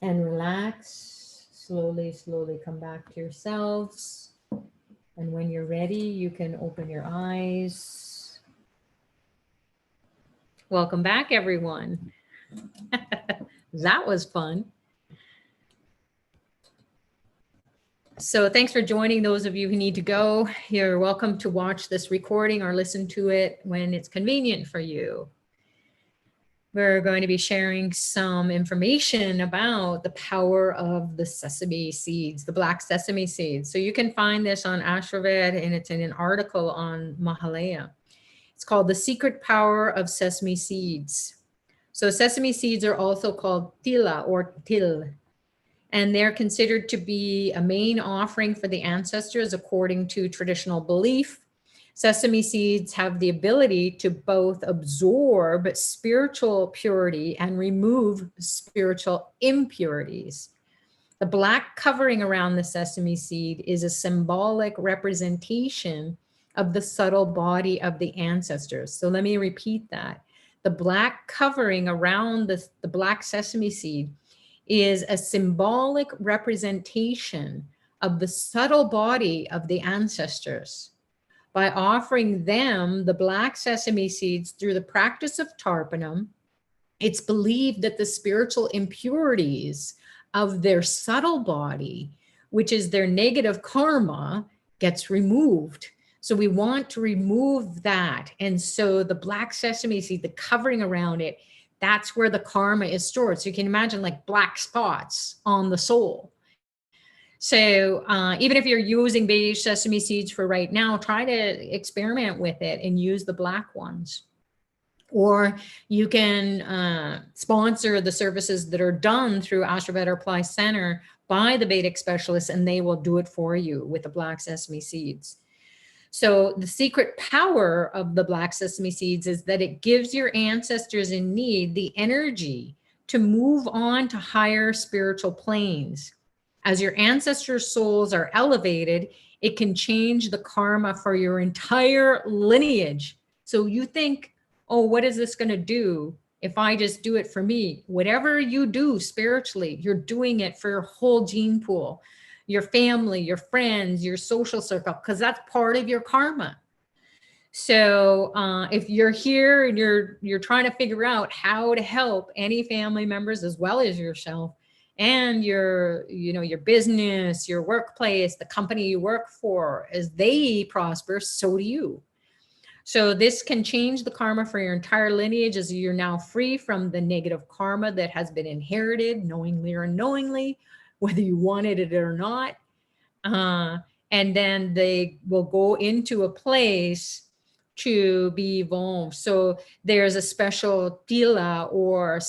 And relax, slowly, slowly come back to yourselves. And when you're ready, you can open your eyes. Welcome back, everyone. That was fun. So thanks for joining. Those of you who need to go, you're welcome to watch this recording or listen to it when it's convenient for you. We're going to be sharing some information about the power of the sesame seeds, the black sesame seeds. So you can find this on Ashraved, and it's in an article on Mahalaya. It's called The Secret Power of Sesame Seeds. So sesame seeds are also called tila or til, and they're considered to be a main offering for the ancestors according to traditional belief. Sesame seeds have the ability to both absorb spiritual purity and remove spiritual impurities. The black covering around the sesame seed is a symbolic representation of the subtle body of the ancestors. So let me repeat that. The black covering around the black sesame seed is a symbolic representation of the subtle body of the ancestors. By offering them the black sesame seeds through the practice of Tarpanam, it's believed that the spiritual impurities of their subtle body, which is their negative karma, gets removed. So we want to remove that. And so the black sesame seed, the covering around it, that's where the karma is stored. So you can imagine like black spots on the soul. So even if you're using beige sesame seeds for right now, try to experiment with it and use the black ones. Or you can sponsor the services that are done through Ashraveda Apply Center by the Vedic specialists, and they will do it for you with the black sesame seeds. So the secret power of the black sesame seeds is that it gives your ancestors in need the energy to move on to higher spiritual planes. As your ancestors' souls are elevated, it can change the karma for your entire lineage. So you think, oh, what is this going to do if I just do it for me? Whatever you do spiritually, you're doing it for your whole gene pool, your family, your friends, your social circle, because that's part of your karma. So if you're here and you're trying to figure out how to help any family members as well as yourself and your business, your workplace, the company you work for, as they prosper, so do you. So this can change the karma for your entire lineage, as you're now free from the negative karma that has been inherited knowingly or unknowingly, whether you wanted it or not. And then they will go into a place to be evolved. So there's a special tila or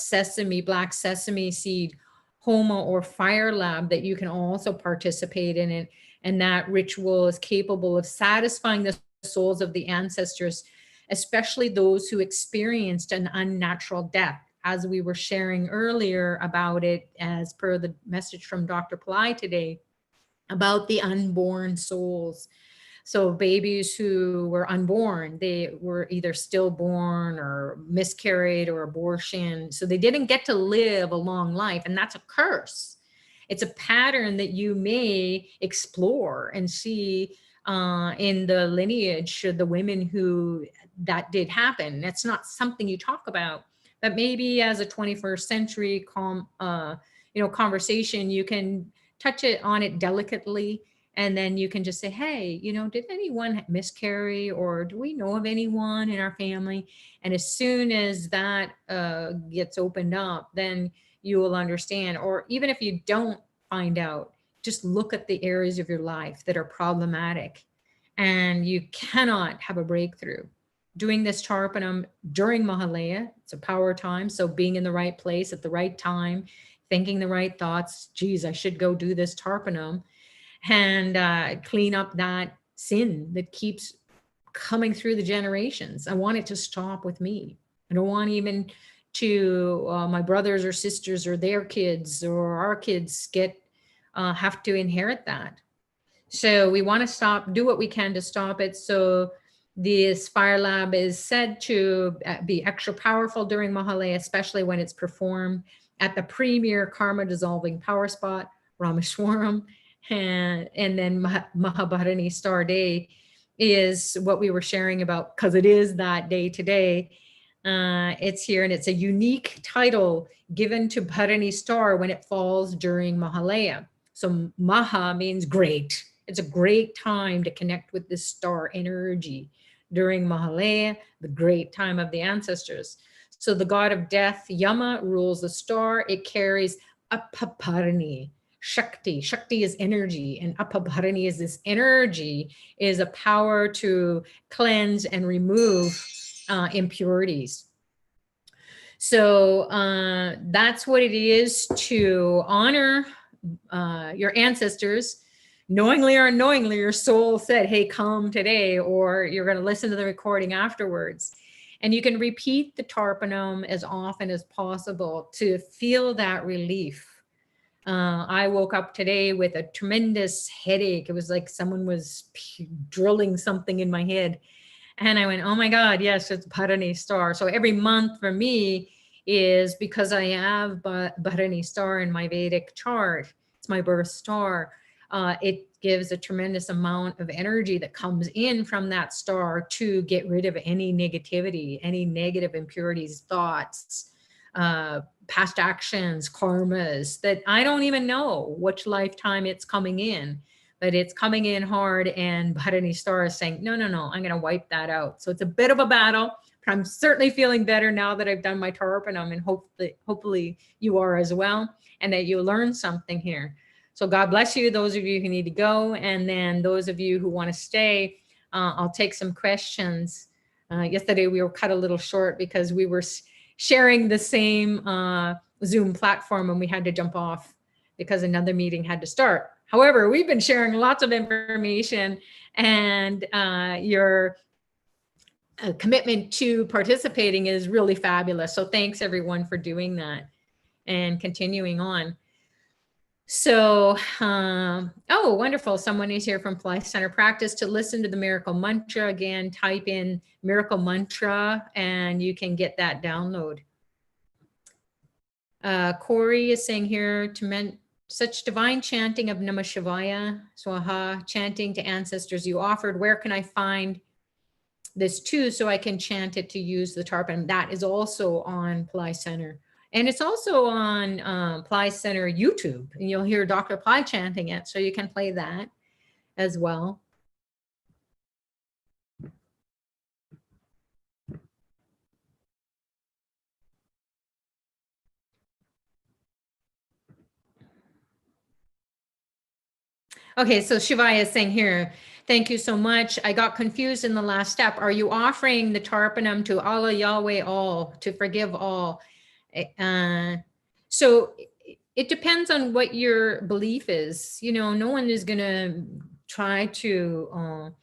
black sesame seed homa or fire lab that you can also participate in it. And that ritual is capable of satisfying the souls of the ancestors, especially those who experienced an unnatural death, as we were sharing earlier about it, as per the message from Dr. Pillai today, about the unborn souls. So babies who were unborn, they were either stillborn or miscarried or abortion. So they didn't get to live a long life, and that's a curse. It's a pattern that you may explore and see in the lineage of the women who that did happen. That's not something you talk about, but maybe as a 21st century conversation, you can touch on it delicately. And then you can just say, hey, did anyone miscarry, or do we know of anyone in our family? And as soon as that gets opened up, then you will understand. Or even if you don't find out, just look at the areas of your life that are problematic, and you cannot have a breakthrough. Doing this Tarpanam during Mahalaya, it's a power time. So being in the right place at the right time, thinking the right thoughts, geez, I should go do this Tarpanam, and clean up that sin that keeps coming through the generations. I want it to stop with me. I don't want even to my brothers or sisters or their kids or our kids have to inherit that. So we want to do what we can to stop it. So this fire lab is said to be extra powerful during Mahalaya, especially when it's performed at the premier karma dissolving power spot, Rameshwaram. And then Mahabharani Star Day is what we were sharing about, because it is that day today. It's here, and it's a unique title given to Bharani Star when it falls during Mahalaya. So Maha means great. It's a great time to connect with this star energy during Mahalaya, the great time of the ancestors. So the god of death, Yama, rules the star. It carries Apabharani, Shakti. Shakti is energy, and Apabharani is this energy, is a power to cleanse and remove impurities. So that's what it is to honor your ancestors. Knowingly or unknowingly, your soul said, hey, come today, or you're going to listen to the recording afterwards. And you can repeat the Tarpanam as often as possible to feel that relief. I woke up today with a tremendous headache. It was like someone was drilling something in my head. And I went, oh my God, yes, it's Bharani star. So every month for me is because I have Bharani star in my Vedic chart. It's my birth star. It gives a tremendous amount of energy that comes in from that star to get rid of any negativity, any negative impurities, thoughts, past actions, karmas that I don't even know which lifetime it's coming in, but it's coming in hard, and Bharani star is saying, no, no, no, I'm going to wipe that out. So it's a bit of a battle, but I'm certainly feeling better now that I've done my Tarpanam, and hopefully you are as well, and that you learn something here. So God bless you, those of you who need to go, and then those of you who want to stay, I'll take some questions. Yesterday we were cut a little short because we were sharing the same Zoom platform, and we had to jump off because another meeting had to start. However, we've been sharing lots of information, and your commitment to participating is really fabulous. So thanks everyone for doing that and continuing on. So, oh, wonderful. Someone is here from Fly Center Practice to listen to the Miracle Mantra. Again, type in Miracle Mantra and you can get that download. Corey is saying here, to such divine chanting of Namah Shivaya, Swaha, chanting to ancestors you offered, where can I find this too so I can chant it to use the Tarpanam? That is also on Fly Center. And it's also on Ply Center YouTube, and you'll hear Dr. Ply chanting it, so you can play that as well. Okay, so Shivaya is saying here, thank you so much. I got confused in the last step. Are you offering the Tarpanam to Allah, Yahweh, all, to forgive all? So it depends on what your belief is. You know, no one is going to try to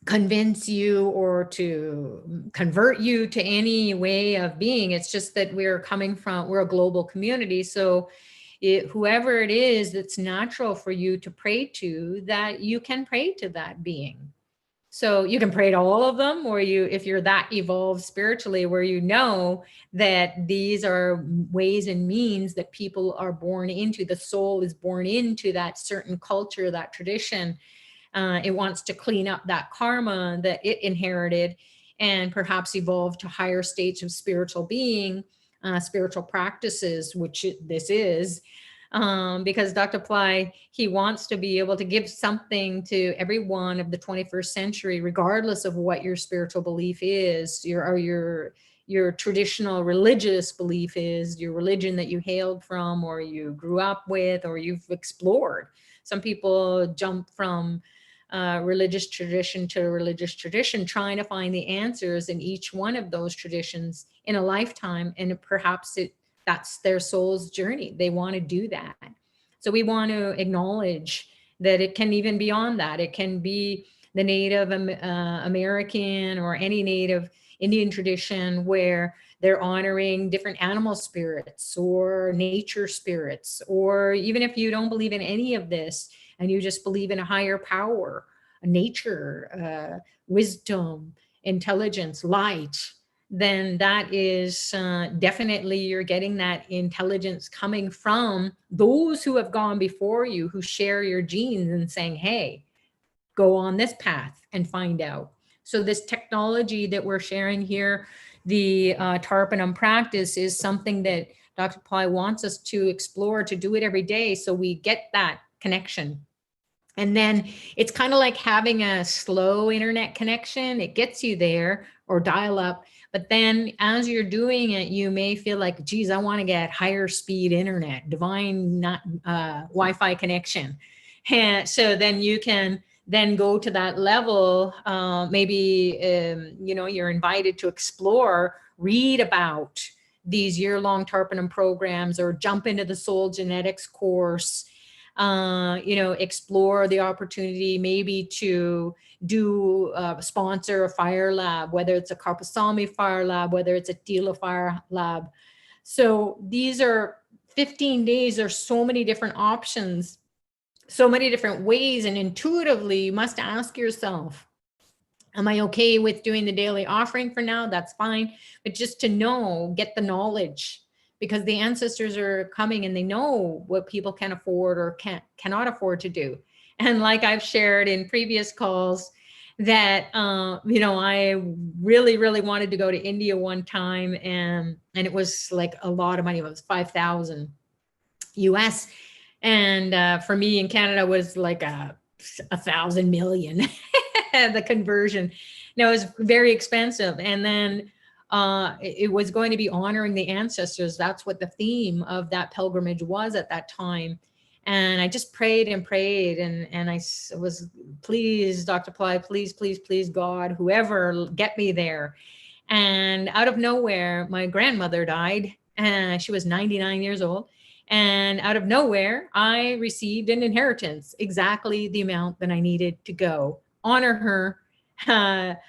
convince you or to convert you to any way of being. It's just that we're a global community. So whoever it is that's natural for you to pray to, that you can pray to that being. So you can pray to all of them, or if you're that evolved spiritually, where you know that these are ways and means that people are born into, the soul is born into that certain culture, that tradition. It wants to clean up that karma that it inherited and perhaps evolve to higher states of spiritual being, spiritual practices, which this is. Because Dr. Ply, he wants to be able to give something to everyone of the 21st century, regardless of what your spiritual belief is, your traditional religious belief is, your religion that you hailed from, or you grew up with, or you've explored. Some people jump from religious tradition to religious tradition, trying to find the answers in each one of those traditions in a lifetime, and perhaps that's their soul's journey. They want to do that. So we want to acknowledge that it can even beyond that. It can be the Native American or any Native Indian tradition where they're honoring different animal spirits or nature spirits, or even if you don't believe in any of this and you just believe in a higher power, nature, wisdom, intelligence, light, then that is definitely, you're getting that intelligence coming from those who have gone before you, who share your genes and saying, hey, go on this path and find out. So this technology that we're sharing here, the Tarpanam practice, is something that Dr. Ply wants us to explore, to do it every day so we get that connection. And then it's kind of like having a slow internet connection. It gets you there, or dial up. But then as you're doing it, you may feel like, geez, I want to get higher speed internet, divine Wi-Fi connection. And so then you can then go to that level. Maybe, you know, you're invited to explore read about these year-long Tarpanam programs or jump into the soul genetics course, explore the opportunity maybe to do sponsor a fire lab, whether it's a Karpasamy fire lab, whether it's a Tila fire lab. So these are 15 days. There's so many different options, so many different ways. And intuitively, you must ask yourself, am I okay with doing the daily offering for now? That's fine. But just to know, get the knowledge, because the ancestors are coming and they know what people can afford or cannot afford to do. And like I've shared in previous calls, that I really, really wanted to go to India one time, and it was like a lot of money. It was 5,000 US, and for me in Canada was like 1,000 million. The conversion. No, it was very expensive. And then it was going to be honoring the ancestors. That's what the theme of that pilgrimage was at that time. And I just prayed and prayed, and I was, please, Dr. Ply, please, please, please, God, whoever, get me there. And out of nowhere, my grandmother died, and she was 99 years old. And out of nowhere, I received an inheritance, exactly the amount that I needed to go honor her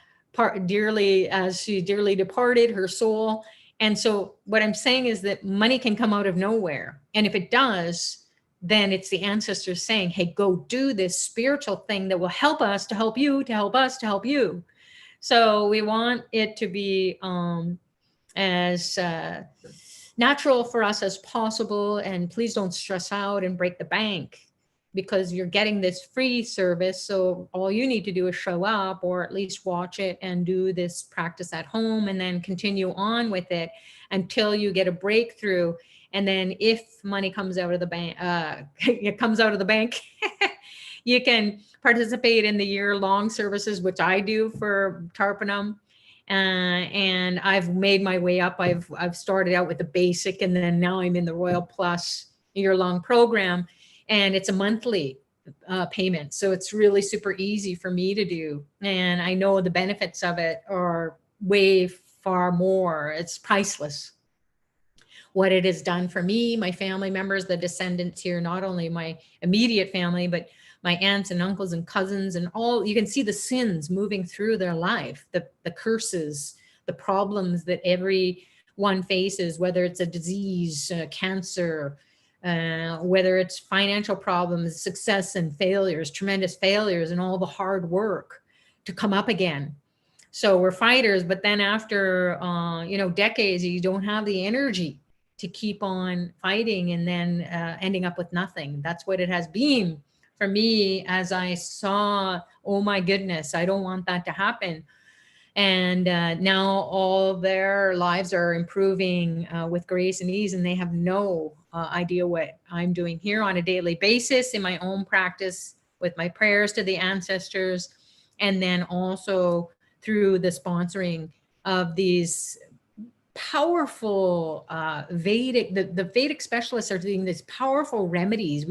dearly, as she dearly departed, her soul. And so what I'm saying is that money can come out of nowhere. And if it does, then it's the ancestors saying, hey, go do this spiritual thing that will help us to help you, to help us, to help you. So we want it to be as natural for us as possible. And please don't stress out and break the bank, because you're getting this free service. So all you need to do is show up, or at least watch it and do this practice at home, and then continue on with it until you get a breakthrough. And then if money comes out of the bank, it comes out of the bank, you can participate in the year-long services, which I do for Tarpanam. And I've made my way up. I've started out with the basic, and then now I'm in the Royal Plus year-long program. And it's a monthly payment. So it's really super easy for me to do. And I know the benefits of it are way far more. It's priceless. What it has done for me, my family members, the descendants here, not only my immediate family, but my aunts and uncles and cousins and all. You can see the sins moving through their life, the curses, the problems that everyone faces, whether it's a disease, cancer, whether it's financial problems, success and failures, tremendous failures, and all the hard work to come up again. So we're fighters, but then after, decades, you don't have the energy to keep on fighting, and then ending up with nothing. That's what it has been for me, as I saw, oh my goodness, I don't want that to happen. And now all their lives are improving with grace and ease, and they have no idea what I'm doing here on a daily basis in my own practice with my prayers to the ancestors, and then also through the sponsoring of these powerful Vedic, the Vedic specialists are doing these powerful remedies.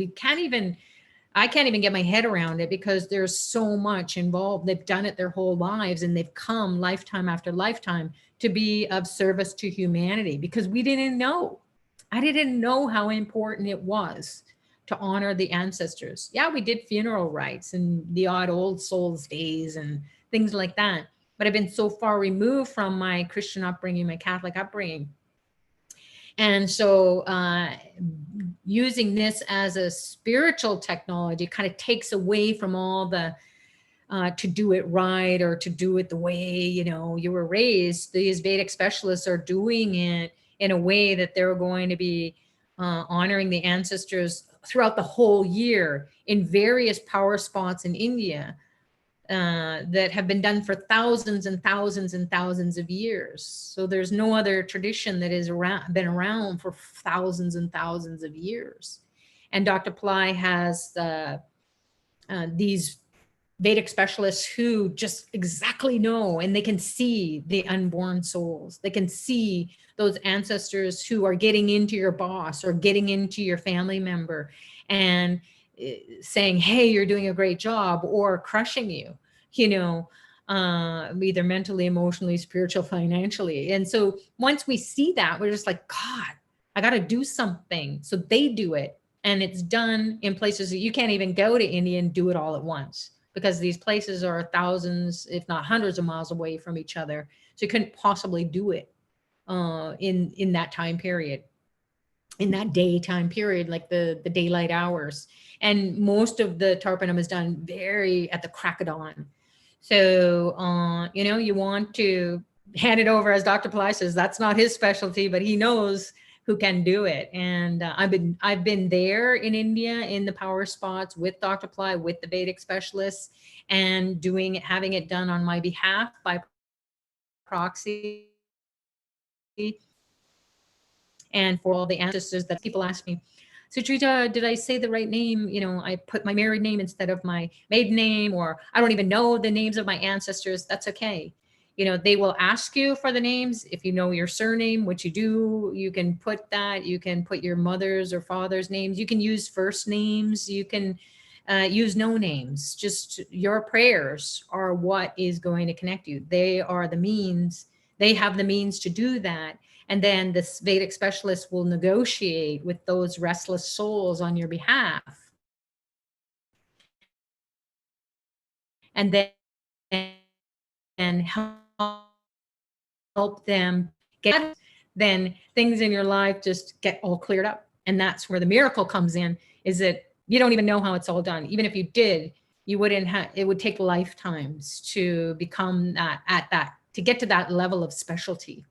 I can't even get my head around it, because there's so much involved. They've done it their whole lives, and they've come lifetime after lifetime to be of service to humanity, because we didn't know. I didn't know how important it was to honor the ancestors. Yeah, we did funeral rites and the odd old souls days and things like that. But I've been so far removed from my Christian upbringing, my Catholic upbringing. And so using this as a spiritual technology kind of takes away from all the to do it right, or to do it the way, you were raised. These Vedic specialists are doing it in a way that they're going to be honoring the ancestors throughout the whole year in various power spots in India that have been done for thousands and thousands and thousands of years. So there's no other tradition that has been around for thousands and thousands of years. And Dr. Ply has these Vedic specialists who just exactly know, and they can see the unborn souls. They can see those ancestors who are getting into your boss or getting into your family member and saying, hey, you're doing a great job, or crushing you, either mentally, emotionally, spiritual, financially. And so once we see that, we're just like, God, I got to do something. So they do it. And it's done in places that you can't even go to India and do it all at once, because these places are thousands, if not hundreds of miles away from each other. So you couldn't possibly do it in that time period, in that daytime period, like the daylight hours. And most of the Tarpanam is done very at the crack of dawn. So, you know, you want to hand it over, as Dr. Pillai says, that's not his specialty, but he knows who can do it. And I've been there in India in the power spots with Dr. Pillai, with the Vedic specialists, and having it done on my behalf by proxy. And for all the ancestors that people ask me, Sucharita, did I say the right name? You know, I put my married name instead of my maiden name, or I don't even know the names of my ancestors. That's okay. You know, they will ask you for the names. If you know your surname, which you do, you can put that. You can put your mother's or father's names. You can use first names. You can use no names. Just your prayers are what is going to connect you. They are the means. They have the means to do that. And then this Vedic specialist will negotiate with those restless souls on your behalf. And then help them get, then things in your life just get all cleared up. And that's where the miracle comes in, is that you don't even know how it's all done. Even if you did, you wouldn't have, it would take lifetimes to become that, to get to that level of specialty.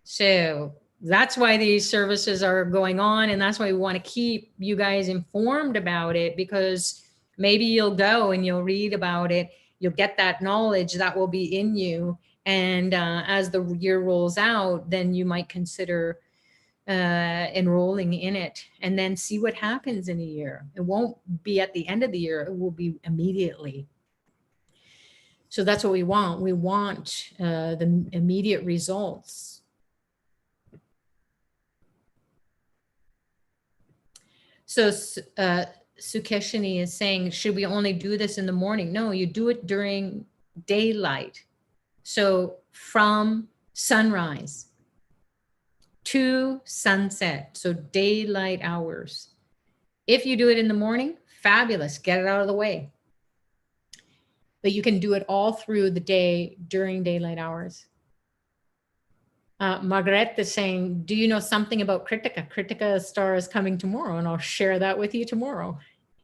So that's why these services are going on. And that's why we want to keep you guys informed about it, because maybe you'll go and you'll read about it. You'll get that knowledge that will be in you. And as the year rolls out, then you might consider enrolling in it, and then see what happens in a year. It won't be at the end of the year. It will be immediately. So that's what we want. We want the immediate results. So Sukeshini is saying, should we only do this in the morning? No, you do it during daylight. So from sunrise to sunset, so daylight hours. If you do it in the morning, fabulous, get it out of the way. But you can do it all through the day during daylight hours. Margaret is saying, do you know something about Kritika? Kritika star is coming tomorrow, and I'll share that with you tomorrow.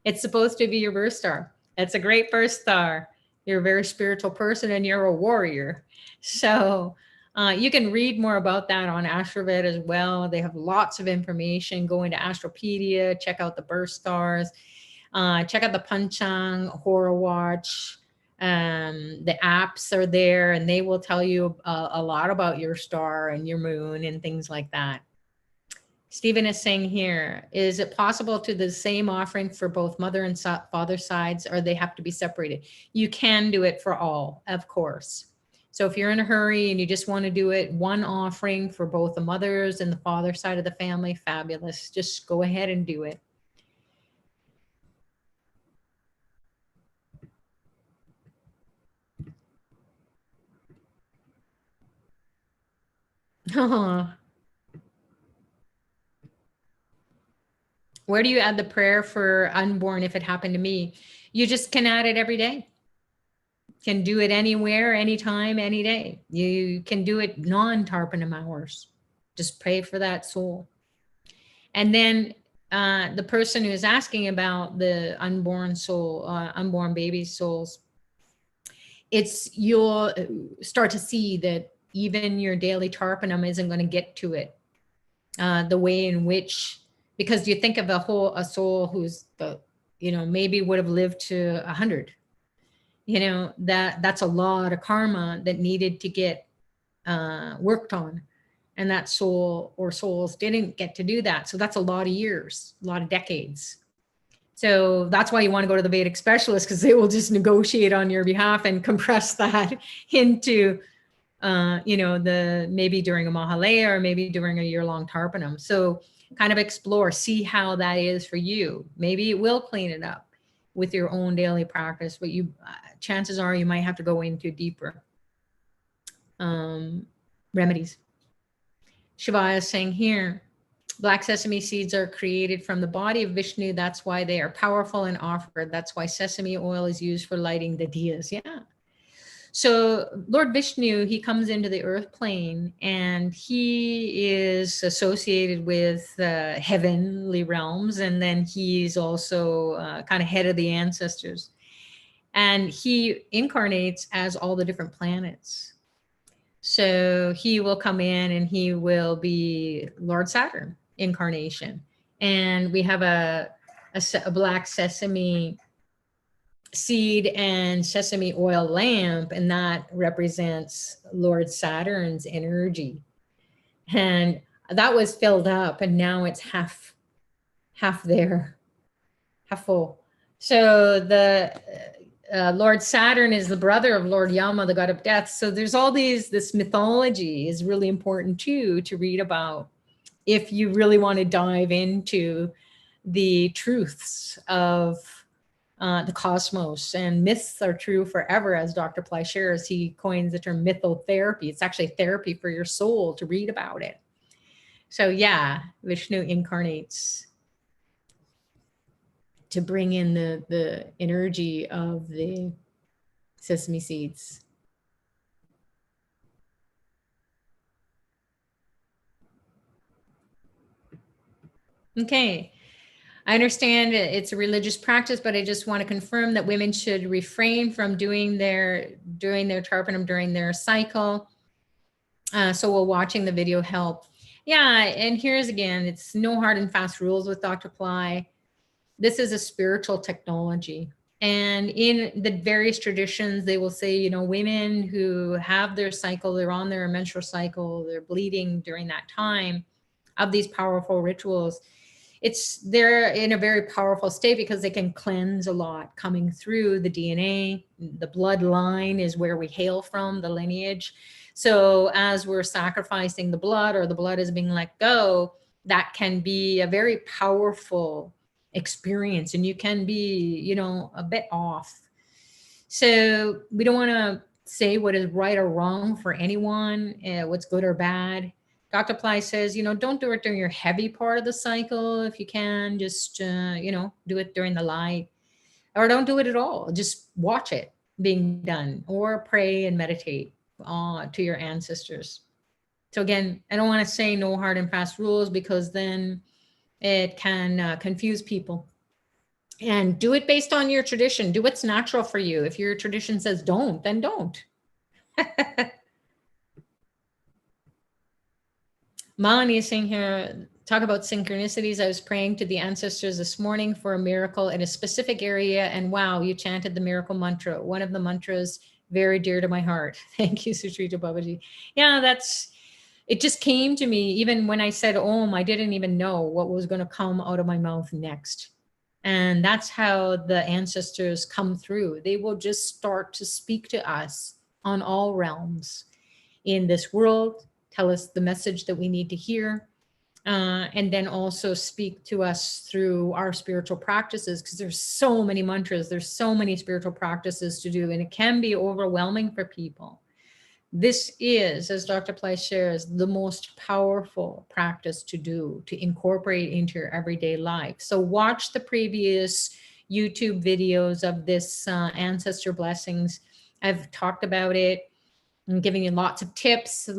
It's supposed to be your birth star. It's a great birth star. You're a very spiritual person, and you're a warrior. So you can read more about that on Astroved as well. They have lots of information. Go into Astropedia, check out the birth stars, check out the Panchang, Horror Watch. The apps are there, and they will tell you a lot about your star and your moon and things like that. Stephen is saying here, is it possible to do the same offering for both mother and father sides, or they have to be separated? You can do it for all, of course. So if you're in a hurry and you just want to do it, one offering for both the mother's and the father side of the family, fabulous. Just go ahead and do it. Where do you add the prayer for unborn if it happened to me? You just can add it every day. Can do it anywhere, anytime, any day. You can do it non-Tarpanam hours. Just pray for that soul. And then the person who is asking about the unborn soul, unborn baby souls, you'll start to see that even your daily Tarpanam isn't going to get to it. The way in which, because you think of a soul who's maybe would have lived to 100. That's a lot of karma that needed to get worked on, and that soul or souls didn't get to do that. So that's a lot of years, a lot of decades. So that's why you want to go to the Vedic specialist, because they will just negotiate on your behalf and compress that into maybe during a Mahalaya or maybe during a year-long Tarpanam. So kind of explore, see how that is for you. Maybe it will clean it up. with your own daily practice, but you chances are you might have to go into deeper remedies. Shivaya is saying here, black sesame seeds are created from the body of Vishnu. That's why they are powerful and offered. That's why sesame oil is used for lighting the diyas. Yeah. So Lord Vishnu, he comes into the earth plane and he is associated with heavenly realms. And then he's also kind of head of the ancestors. And he incarnates as all the different planets. So he will come in and he will be Lord Saturn incarnation. And we have a black sesame seed and sesame oil lamp, and that represents Lord Saturn's energy. And that was filled up, and now it's half there, half full. So the Lord Saturn is the brother of Lord Yama, the god of death. So there's all this mythology is really important too to read about if you really want to dive into the truths of the cosmos. And myths are true forever, as Dr. Ply shares. He coins the term mythotherapy. It's actually therapy for your soul to read about it. So yeah, Vishnu incarnates to bring in the energy of the sesame seeds. Okay. I understand it's a religious practice, but I just want to confirm that women should refrain from doing their tarpanam during their cycle. So will watching the video help? Yeah, and here's again, it's no hard and fast rules with Dr. Ply. This is a spiritual technology. And in the various traditions, they will say, you know, women who have their cycle, they're on their menstrual cycle, they're bleeding during that time of these powerful rituals. They're in a very powerful state because they can cleanse a lot coming through the DNA. The bloodline is where we hail from, the lineage. So as we're sacrificing the blood or the blood is being let go, that can be a very powerful experience, and you can be, you know, a bit off. So we don't want to say what is right or wrong for anyone, what's good or bad. Dr. Ply says, you know, don't do it during your heavy part of the cycle. If you can, just, you know, do it during the light, or don't do it at all. Just watch it being done, or pray and meditate to your ancestors. So again, I don't want to say no hard and fast rules, because then it can confuse people. And do it based on your tradition. Do what's natural for you. If your tradition says don't, then don't. Melanie is saying here, talk about synchronicities. I was praying to the ancestors this morning for a miracle in a specific area, and wow, you chanted the miracle mantra. One of the mantras very dear to my heart. Thank you, Sucharita Babaji. Yeah, it just came to me. Even when I said Om, I didn't even know what was going to come out of my mouth next. And that's how the ancestors come through. They will just start to speak to us on all realms in this world, tell us the message that we need to hear, and then also speak to us through our spiritual practices, because there's so many mantras, there's so many spiritual practices to do, and it can be overwhelming for people. This is, as Dr. Ply shares, the most powerful practice to do, to incorporate into your everyday life. So watch the previous YouTube videos of this ancestor blessings. I've talked about it. I'm giving you lots of tips,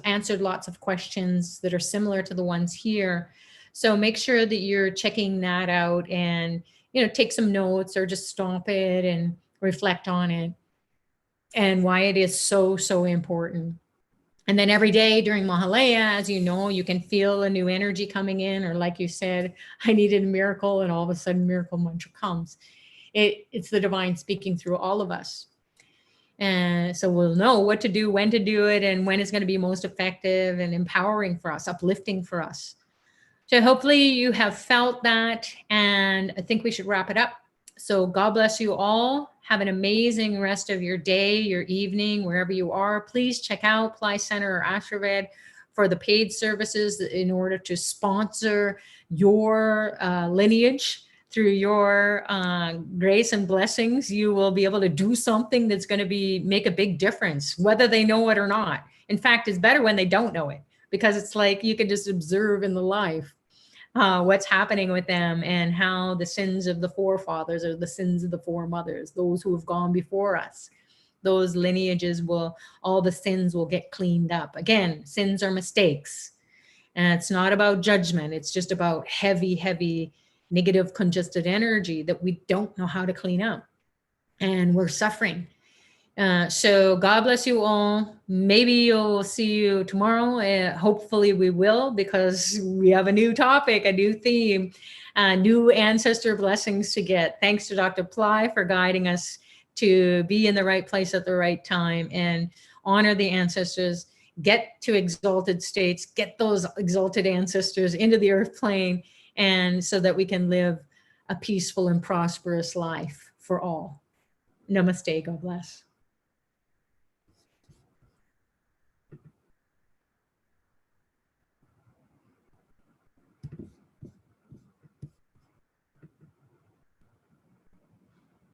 answered lots of questions that are similar to the ones here. So make sure that you're checking that out, and, you know, take some notes or just stop it and reflect on it, and why it is so, so important. And then every day during Mahalaya, as you know, you can feel a new energy coming in, or like you said, I needed a miracle, and all of a sudden miracle mantra comes. It's the divine speaking through all of us. And so we'll know what to do, when to do it, and when it's going to be most effective and empowering for us, uplifting for us. So hopefully you have felt that, and I think we should wrap it up. So God bless you all. Have an amazing rest of your day, your evening, wherever you are. Please check out Ply Center or Ashraved for the paid services in order to sponsor your lineage through your grace and blessings, you will be able to do something that's going to make a big difference, whether they know it or not. In fact, it's better when they don't know it, because it's like you can just observe in the life what's happening with them, and how the sins of the forefathers or the sins of the foremothers, those who have gone before us, those lineages all the sins will get cleaned up. Again, sins are mistakes. And it's not about judgment. It's just about heavy, heavy negative congested energy that we don't know how to clean up. And we're suffering. So God bless you all. Maybe you'll see you tomorrow. Hopefully we will, because we have a new topic, a new theme, new ancestor blessings to get. Thanks to Dr. Ply for guiding us to be in the right place at the right time and honor the ancestors. Get to exalted states, get those exalted ancestors into the earth plane, and so that we can live a peaceful and prosperous life for all. Namaste, God bless.